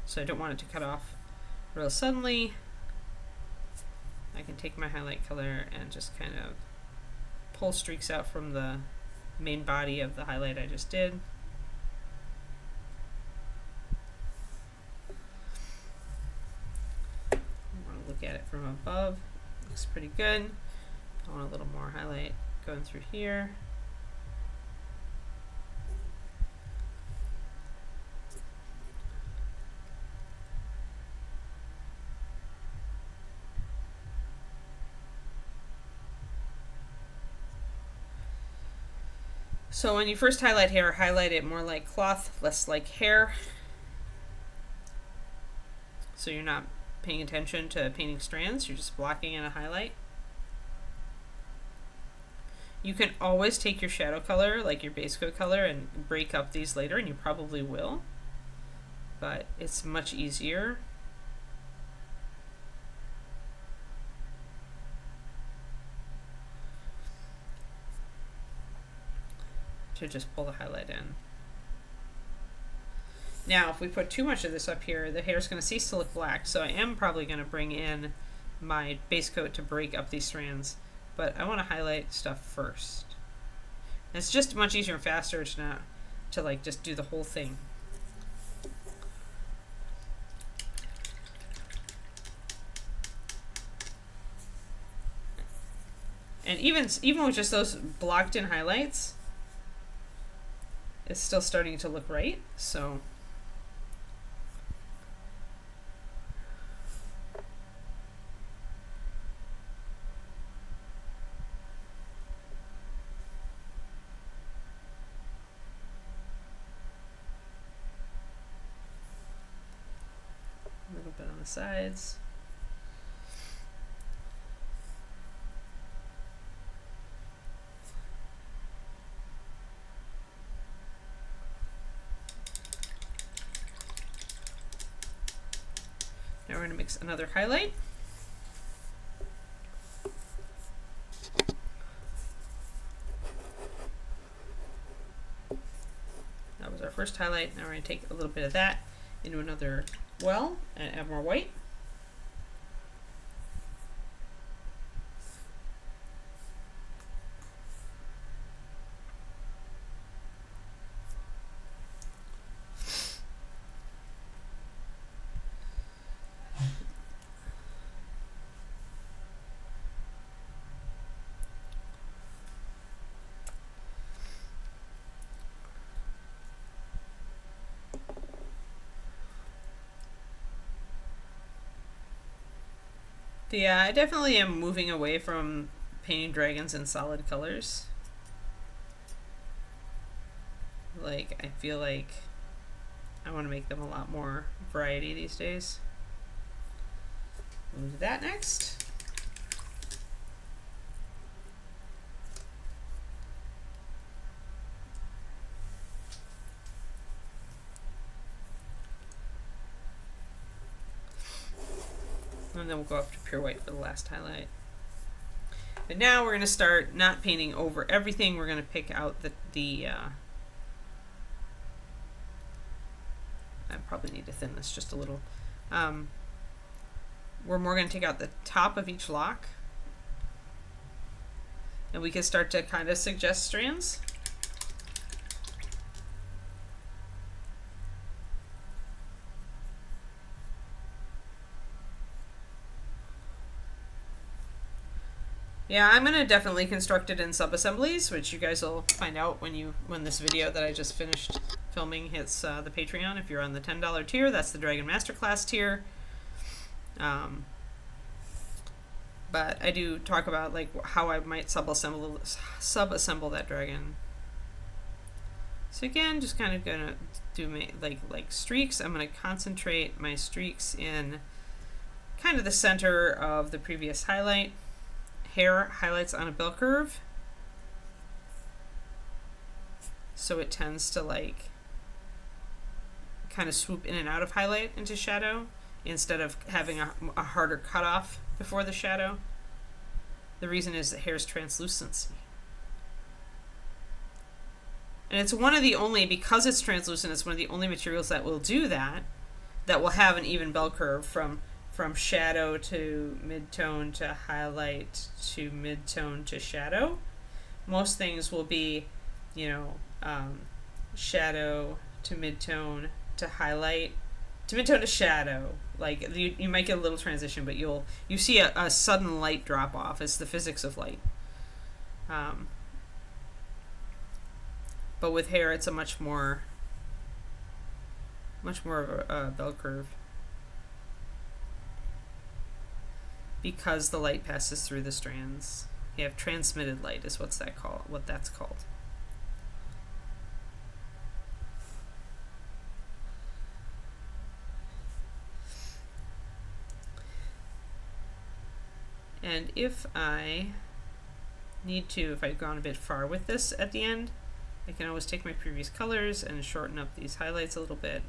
[SPEAKER 1] So I don't want it to cut off real suddenly. I can take my highlight color and just kind of pull streaks out from the main body of the highlight I just did. I want to look at it from above. Looks pretty good. I want a little more highlight going through here. So when you first highlight hair, highlight it more like cloth, less like hair. So you're not paying attention to painting strands, you're just blocking in a highlight. You can always take your shadow color, like your base coat color, and break up these later, and you probably will. But it's much easier. To just pull the highlight in. Now, if we put too much of this up here, the hair is going to cease to look black, so I am probably going to bring in my base coat to break up these strands, but I want to highlight stuff first. And it's just much easier and faster to like just do the whole thing. And even with just those blocked in highlights, it's still starting to look right, so a little bit on the sides. Now we're going to mix another highlight. That was our first highlight. Now we're going to take a little bit of that into another well and add more white. Yeah, I definitely am moving away from painting dragons in solid colors. Like, I feel like I want to make them a lot more variety these days. We'll do that next. And then we'll go up to pure white for the last highlight. But now we're going to start not painting over everything. We're going to pick out I probably need to thin this just a little. We're more going to take out the top of each lock. And we can start to kind of suggest strands. Yeah, I'm gonna definitely construct it in sub-assemblies, which you guys will find out when this video that I just finished filming hits the Patreon. If you're on the $10 tier, that's the Dragon Masterclass tier. But I do talk about like how I might sub-assemble that dragon. So again, just kind of gonna do like streaks. I'm gonna concentrate my streaks in kind of the center of the previous highlight. Hair highlights on a bell curve. so it tends to like kind of swoop in and out of highlight into shadow instead of having a harder cutoff before the shadow. The reason is the hair's translucency. And it's one of the only, because it's translucent, it's one of the only materials that will do that, that will have an even bell curve from shadow to mid-tone to highlight to mid-tone to shadow. Most things will be, you know, shadow to mid-tone to highlight to mid-tone to shadow. Like you might get a little transition, but you see a sudden light drop off. It's the physics of light. But with hair, it's a much more of a bell curve, because the light passes through the strands. You have transmitted light is what that's called. And if I need to, if I've gone a bit far with this at the end, I can always take my previous colors and shorten up these highlights a little bit.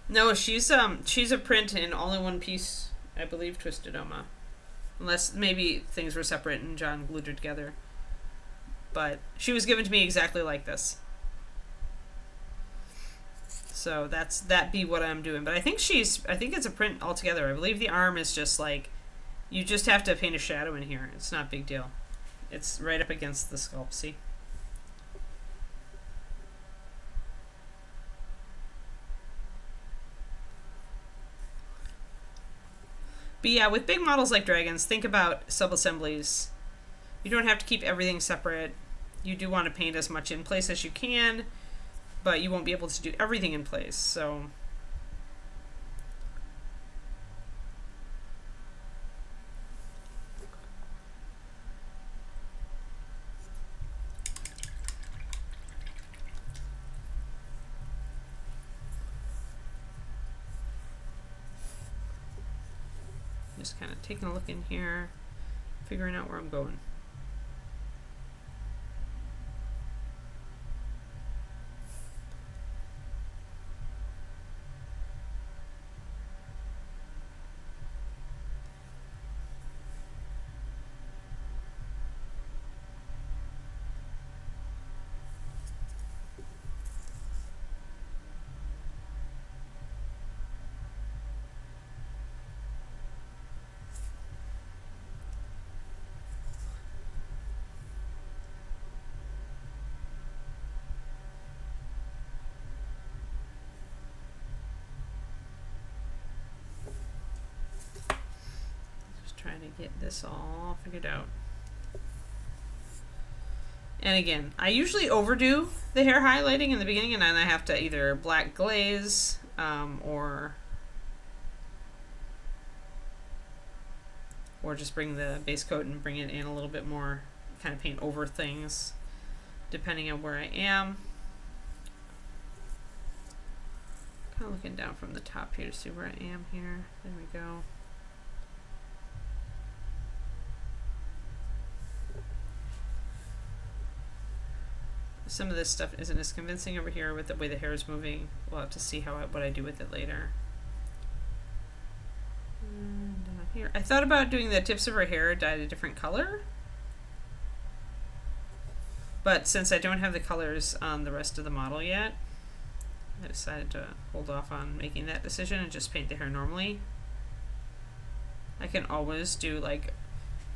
[SPEAKER 1] No, she's a print in all in one piece, I believe, Twisted Oma. Unless maybe things were separate and John glued her together. But she was given to me exactly like this. So that be what I'm doing. But I think it's a print altogether. I believe the arm is just like, you just have to paint a shadow in here. It's not a big deal. It's right up against the sculpt, see? But yeah, with big models like dragons, think about sub-assemblies. You don't have to keep everything separate. You do want to paint as much in place as you can, but you won't be able to do everything in place, so... Just kind of taking a look in here, figuring out where I'm going. Trying to get this all figured out. And again, I usually overdo the hair highlighting in the beginning, and then I have to either black glaze or just bring the base coat and bring it in a little bit more, kind of paint over things depending on where I am. Kind of looking down from the top here to see where I am here. There we go. Some of this stuff isn't as convincing over here with the way the hair is moving. We'll have to see what I do with it later. And down here, I thought about doing the tips of her hair dyed a different color, but since I don't have the colors on the rest of the model yet, I decided to hold off on making that decision and just paint the hair normally. I can always do like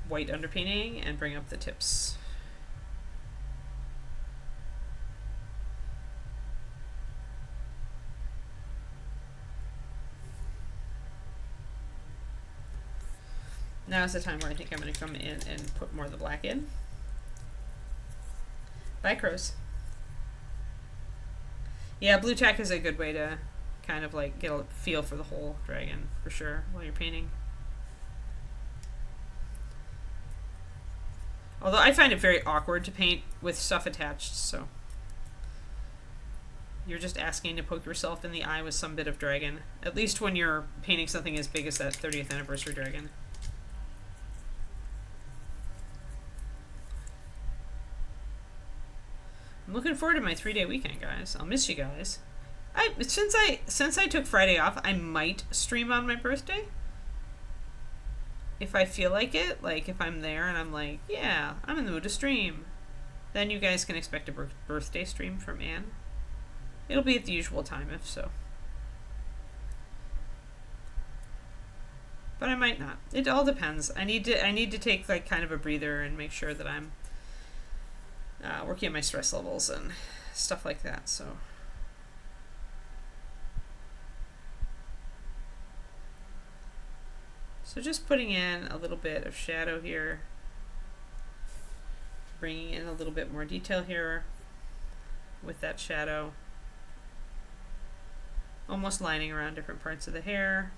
[SPEAKER 1] white underpainting and bring up the tips. Now is the time where I think I'm going to come in and put more of the black in. Bye, crows. Yeah, blue tack is a good way to kind of like get a feel for the whole dragon, for sure, while you're painting. Although I find it very awkward to paint with stuff attached, so you're just asking to poke yourself in the eye with some bit of dragon. At least when you're painting something as big as that 30th anniversary dragon. I'm looking forward to my 3-day weekend, guys. I'll miss you guys. Since I took Friday off, I might stream on my birthday. If I feel like it, like if I'm there and I'm like, yeah, I'm in the mood to stream, then you guys can expect a birthday stream from Anne. It'll be at the usual time, if so. But I might not. It all depends. I need to take like kind of a breather and make sure that I'm working on my stress levels and stuff like that. So just putting in a little bit of shadow here, bringing in a little bit more detail here with that shadow, almost lining around different parts of the hair.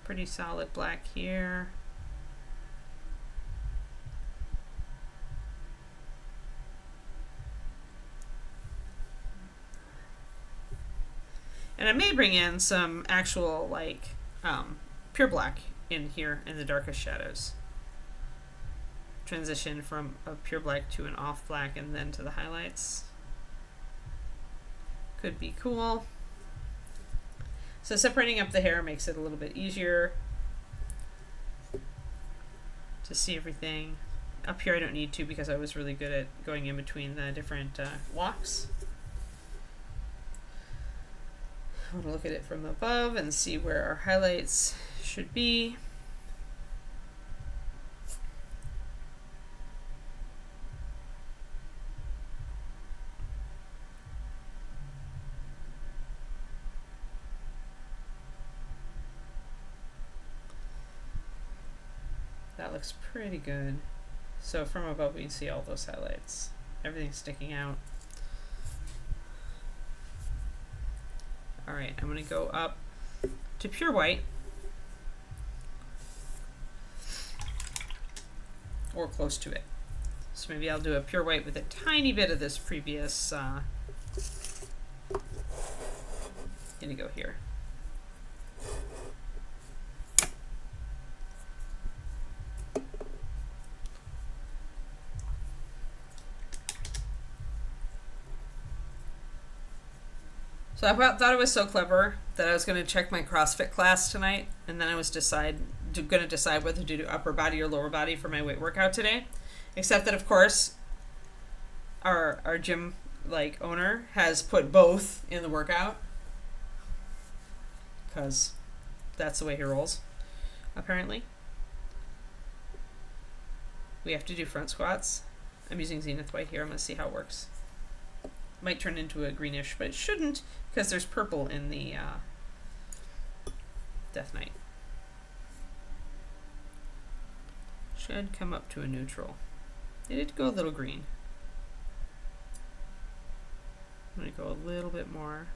[SPEAKER 1] Pretty solid black here. And I may bring in some actual like pure black in here in the darkest shadows. Transition from a pure black to an off black and then to the highlights. Could be cool. So separating up the hair makes it a little bit easier to see everything. Up here I don't need to because I was really good at going in between the different locks. I want to look at it from above and see where our highlights should be. That looks pretty good. So from above we can see all those highlights. Everything's sticking out. Alright, I'm going to go up to pure white. Or close to it. So maybe I'll do a pure white with a tiny bit of this previous indigo here. So I thought it was so clever that I was going to check my CrossFit class tonight, and then I was going to decide whether to do upper body or lower body for my weight workout today. Except that, of course, our gym owner has put both in the workout because that's the way he rolls. Apparently, we have to do front squats. I'm using Zenith White here. I'm going to see how it works. Might turn into a greenish, but it shouldn't because there's purple in the Death Knight. Should come up to a neutral. It did go a little green. I'm going to go a little bit more.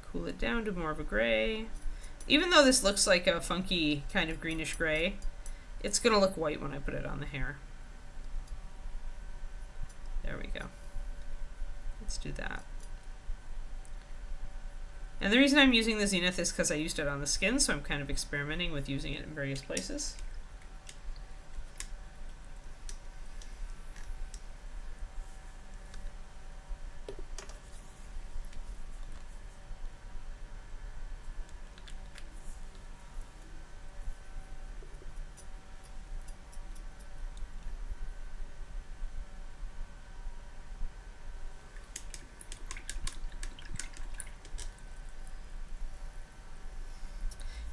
[SPEAKER 1] Cool it down to more of a gray. Even though this looks like a funky kind of greenish gray, it's going to look white when I put it on the hair. There we go. Let's do that. And the reason I'm using the Zenith is because I used it on the skin, so I'm kind of experimenting with using it in various places.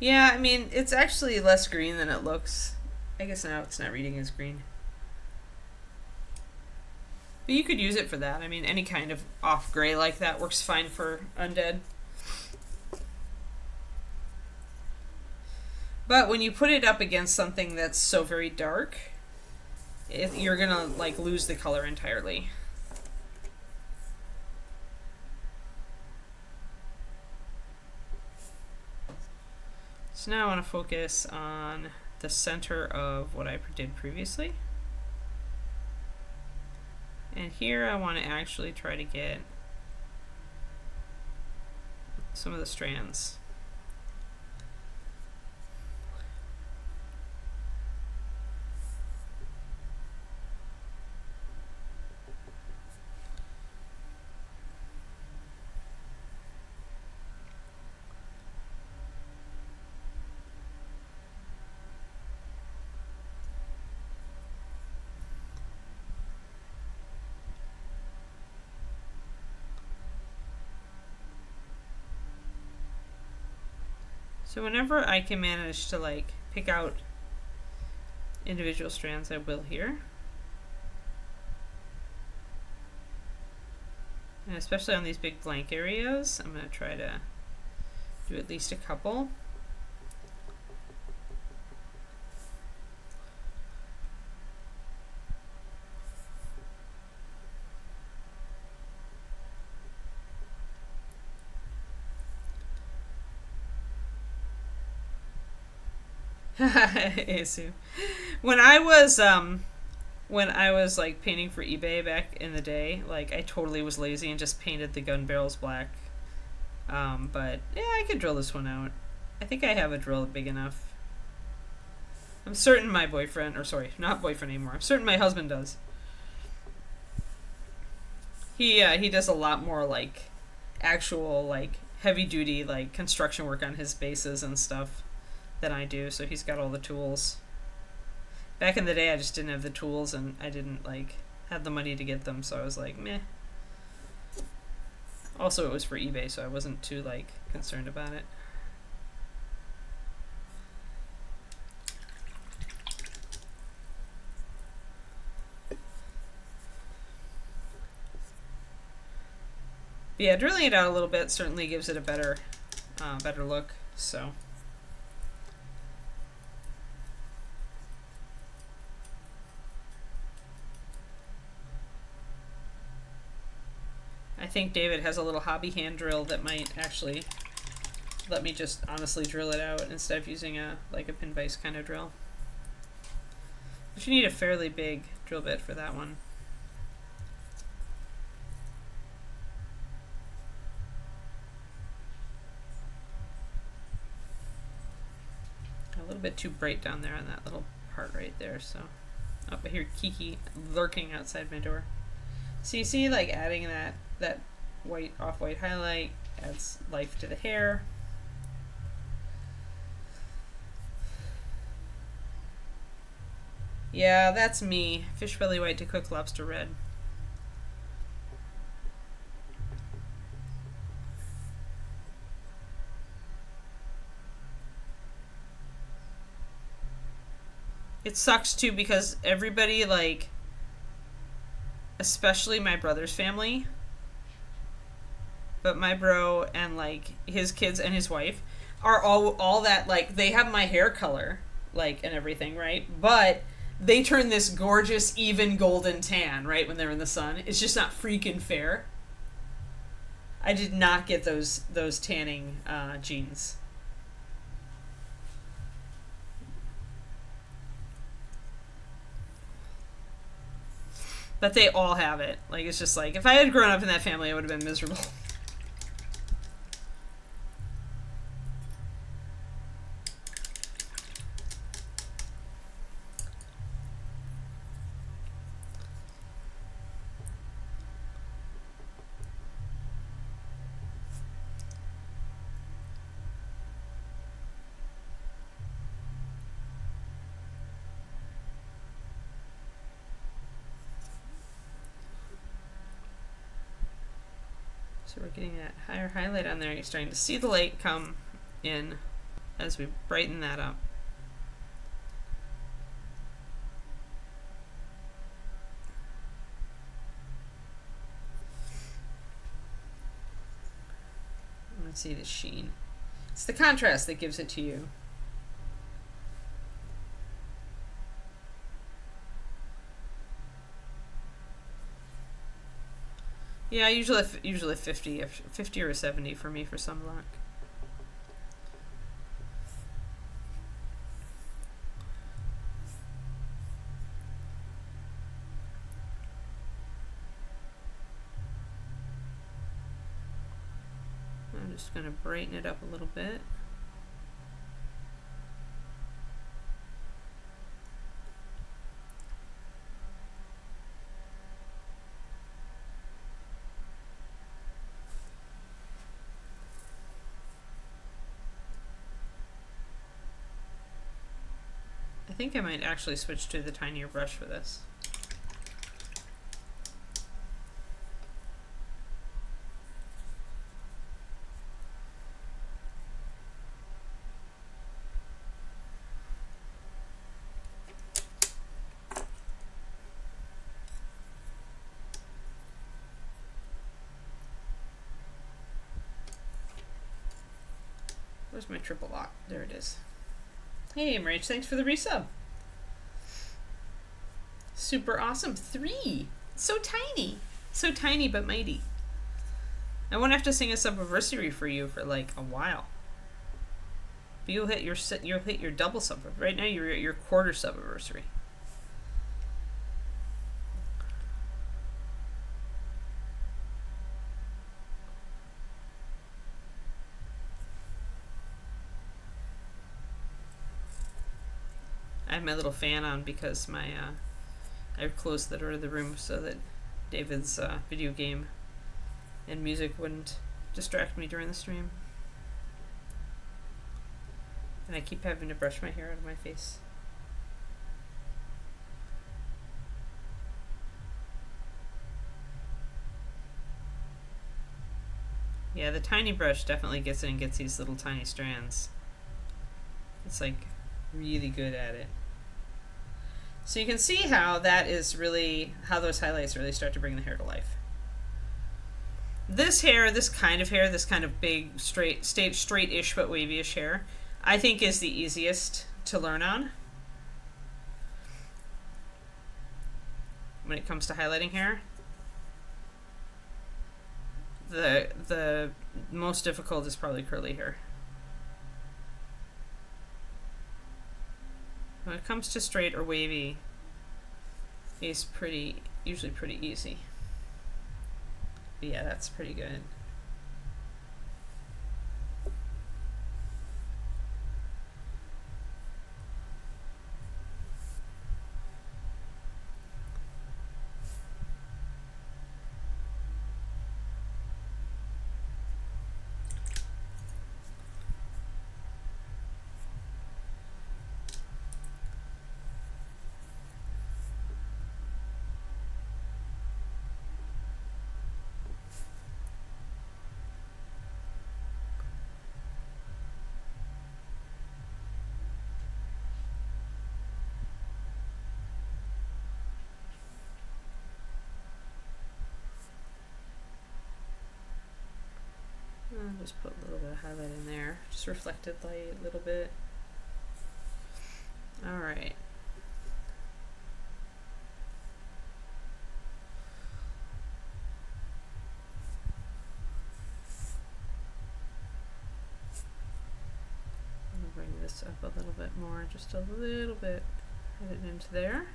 [SPEAKER 1] Yeah, I mean, it's actually less green than it looks. I guess now it's not reading as green. But you could use it for that. I mean, any kind of off gray like that works fine for undead. But when you put it up against something that's so very dark, you're gonna like lose the color entirely. So now I want to focus on the center of what I did previously. And here I want to actually try to get some of the strands. So whenever I can manage to like pick out individual strands, I will here. And especially on these big blank areas, I'm going to try to do at least a couple. When I was like painting for eBay back in the day, like I totally was lazy and just painted the gun barrels black. But yeah, I could drill this one out. I think I have a drill big enough. I'm certain my boyfriend, or sorry, not boyfriend anymore. I'm certain my husband does. He does a lot more like actual like heavy duty like construction work on his bases and stuff than I do, so he's got all the tools. Back in the day I just didn't have the tools and I didn't like have the money to get them, so I was like meh. Also it was for eBay, so I wasn't too like concerned about it. But yeah, drilling it out a little bit certainly gives it a better look, so I think David has a little hobby hand drill that might actually let me just honestly drill it out instead of using a pin vise kind of drill. But you need a fairly big drill bit for that one. A little bit too bright down there on that little part right there, so. Oh, I hear Kiki lurking outside my door. So you see, like, adding that white off-white highlight adds life to the hair. Yeah, that's me. Fish belly white to cook lobster red. It sucks too because everybody, like, especially my brother's family, but my bro and like his kids and his wife are all that, like, they have my hair color, like, and everything, right? But they turn this gorgeous even golden tan, right, when they're in the sun. It's just not freaking fair. I did not get those tanning genes. But they all have it. Like, it's just like, if I had grown up in that family, I would have been miserable. So we're getting that higher highlight on there. You're starting to see the light come in as we brighten that up. Let's see the sheen. It's the contrast that gives it to you. Yeah, usually 50 or 70 for me for sunblock. I'm just going to brighten it up a little bit. I think I might actually switch to the tinier brush for this. Where's my triple lock? There it is. Hey, Marich, thanks for the resub. Super awesome. 3. So tiny. So tiny but mighty. I won't have to sing a subversary for you for like a while. But you'll hit your double sub. Right now you're at your quarter subversary. I have my little fan on because my I've closed the door of the room so that David's video game and music wouldn't distract me during the stream. And I keep having to brush my hair out of my face. Yeah, the tiny brush definitely gets in and gets these little tiny strands. It's like really good at it. So you can see how that is really, how those highlights really start to bring the hair to life. This hair, this kind of big, straight-ish but wavy-ish hair, I think is the easiest to learn on when it comes to highlighting hair. The most difficult is probably curly hair. When it comes to straight or wavy, it's usually pretty easy. But yeah, that's pretty good. I'll just put a little bit of highlight in there. Just reflected light a little bit. Alright. I'm going to bring this up a little bit more, just a little bit. Head it into there.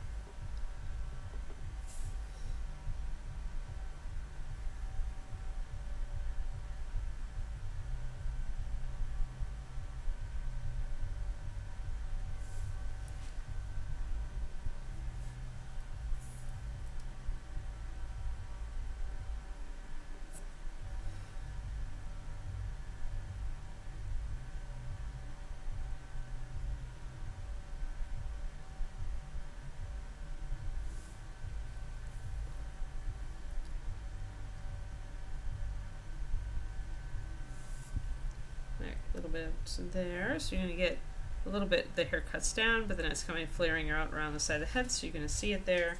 [SPEAKER 1] A little bit there, so you're going to get a little bit, the hair cuts down, but then it's coming flaring out around the side of the head, so you're going to see it there.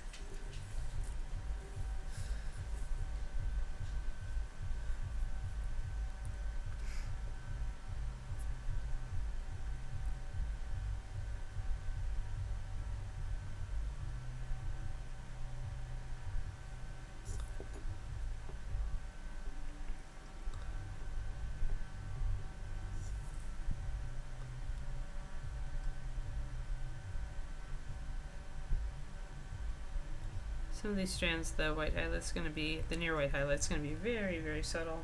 [SPEAKER 1] Some of these strands, the white highlight's going to be, the near white highlight's going to be very, very subtle.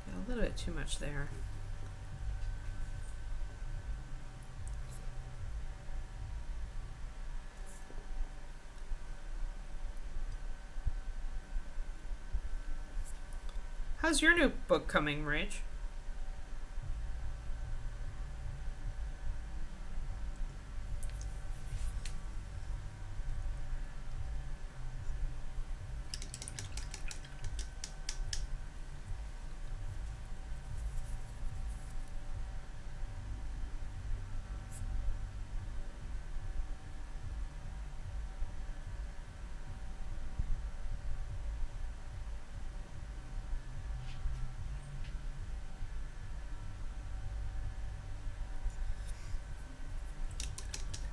[SPEAKER 1] Got a little bit too much there. How's your new book coming, Rach?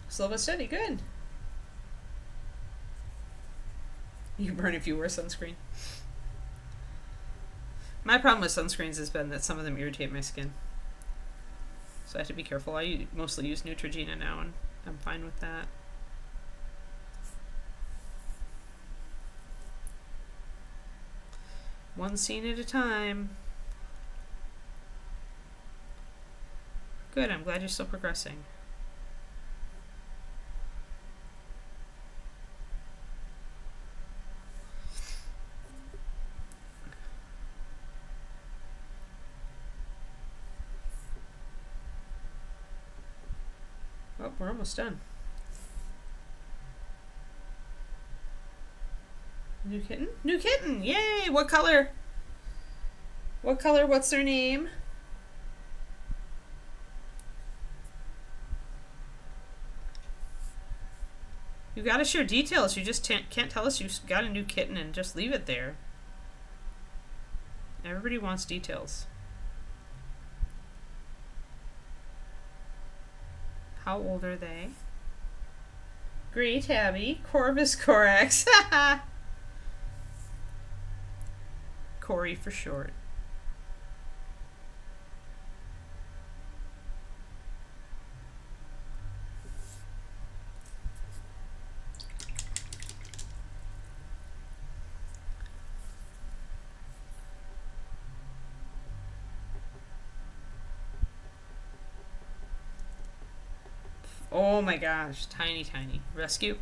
[SPEAKER 1] Slow but steady, good. You burn if you wear sunscreen. My problem with sunscreens has been that some of them irritate my skin. So I have to be careful. I mostly use Neutrogena now, and I'm fine with that. One scene at a time. Good, I'm glad you're still progressing. Oh, we're almost done. New kitten? New kitten! Yay! What color? What color? What's their name? You gotta share details. You just can't tell us you got a new kitten and just leave it there. Everybody wants details. How old are they? Gray tabby. Corvus corax. Corey for short. Oh my gosh, tiny, tiny. Rescue.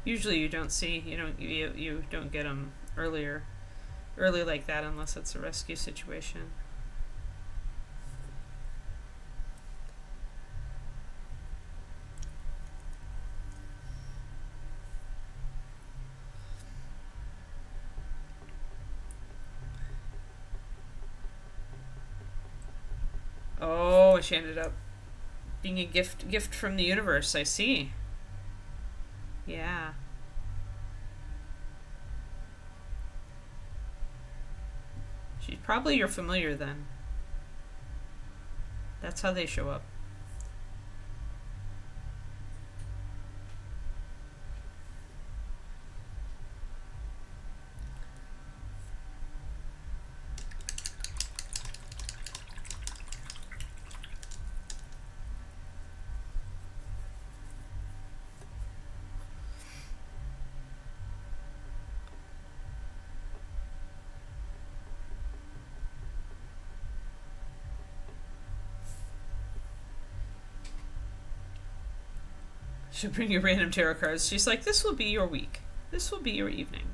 [SPEAKER 1] Usually you don't see, you don't get them early like that unless it's a rescue situation. Oh, she ended up being a gift from the universe, I see. Yeah. She's probably your familiar then. That's how they show up. She'll bring you random tarot cards. She's like, this will be your week. This will be your evening.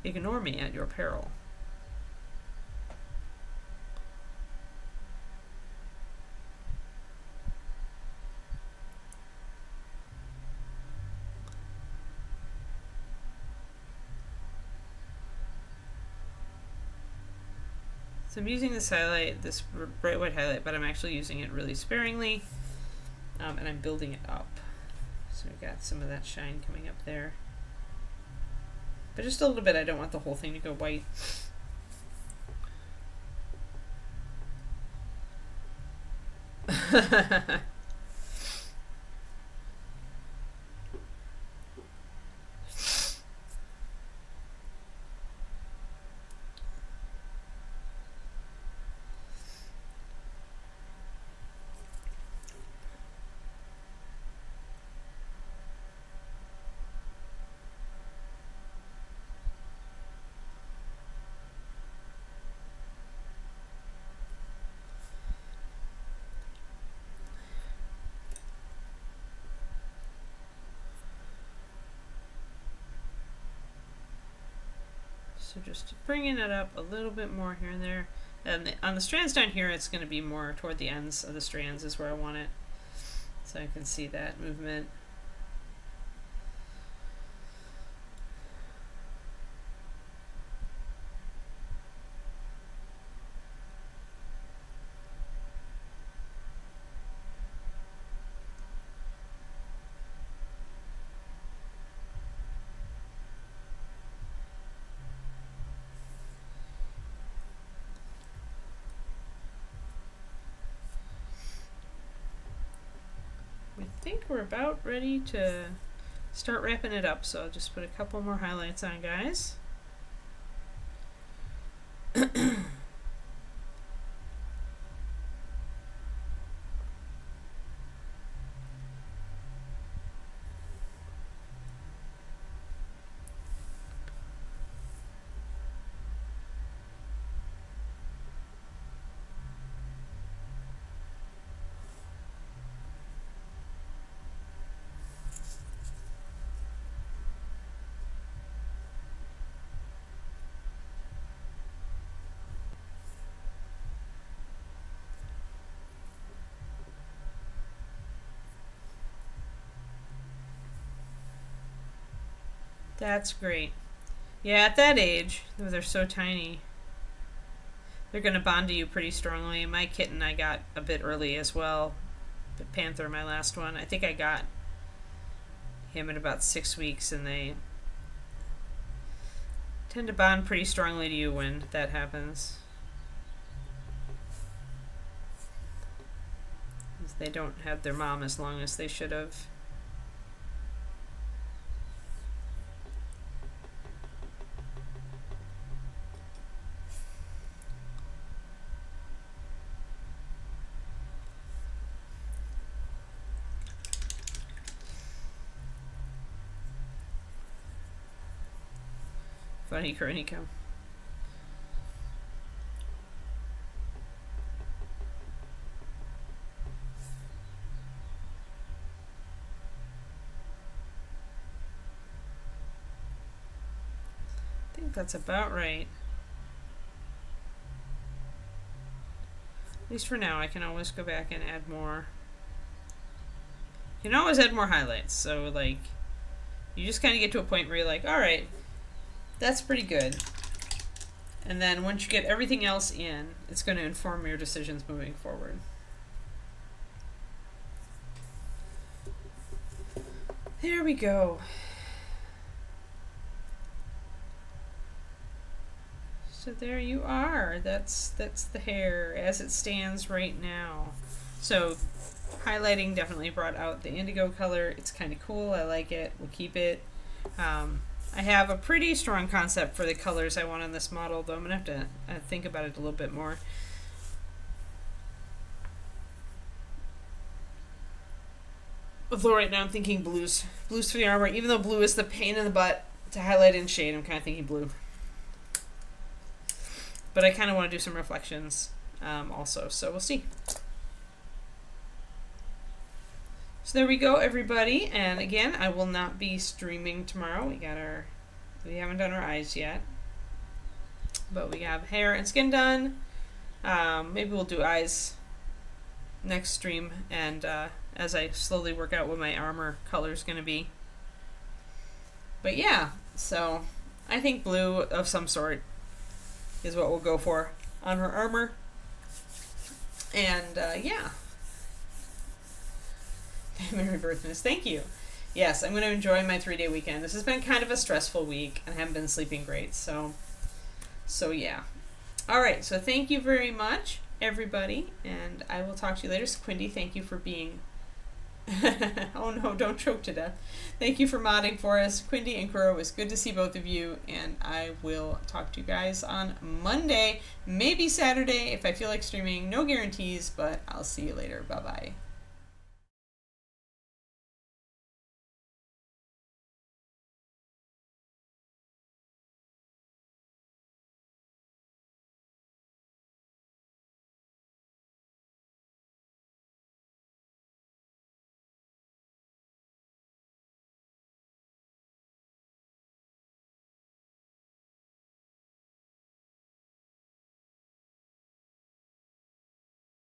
[SPEAKER 1] Ignore me at your peril. So I'm using this highlight, this bright white highlight, but I'm actually using it really sparingly, and I'm building it up. So we've got some of that shine coming up there. but just a little bit. I don't want the whole thing to go white. So just bringing it up a little bit more here and there. And on the strands down here, it's going to be more toward the ends of the strands is where I want it. So I can see that movement. I think we're about ready to start wrapping it up, so I'll just put a couple more highlights on, guys. That's great. Yeah, at that age, they're so tiny, they're going to bond to you pretty strongly. My kitten I got a bit early as well. But Panther, my last one, I think I got him at about 6 weeks, and they tend to bond pretty strongly to you when that happens. They don't have their mom as long as they should have. Funny Chronicum. I think that's about right. At least for now. I can always go back and add more. You can always add more highlights, so like you just kind of get to a point where you're like, all right, that's pretty good. And then once you get everything else in, it's going to inform your decisions moving forward. There we go. So there you are. That's the hair as it stands right now. So highlighting definitely brought out the indigo color. It's kind of cool. I like it. We'll keep it. I have a pretty strong concept for the colors I want on this model, though I'm going to have to think about it a little bit more. Although right now I'm thinking blues. Blues for the armor. Even though blue is the pain in the butt to highlight and shade, I'm kind of thinking blue. But I kind of want to do some reflections also, so we'll see. So there we go, everybody. And again, I will not be streaming tomorrow. We haven't done our eyes yet. But we have hair and skin done. Maybe we'll do eyes next stream, and as I slowly work out what my armor color is going to be. But yeah, so I think blue of some sort is what we'll go for on her armor. And yeah. Merry birthmas. Thank you. yes, I'm going to enjoy my 3-day weekend. This has been kind of a stressful week, and I haven't been sleeping great, so yeah. All right, so thank you very much, everybody, and I will talk to you later. So Quindy, thank you for being... oh no, don't choke to death. Thank you for modding for us. Quindy and Kuro, it was good to see both of you, and I will talk to you guys on Monday, maybe Saturday if I feel like streaming. No guarantees, but I'll see you later. Bye-bye.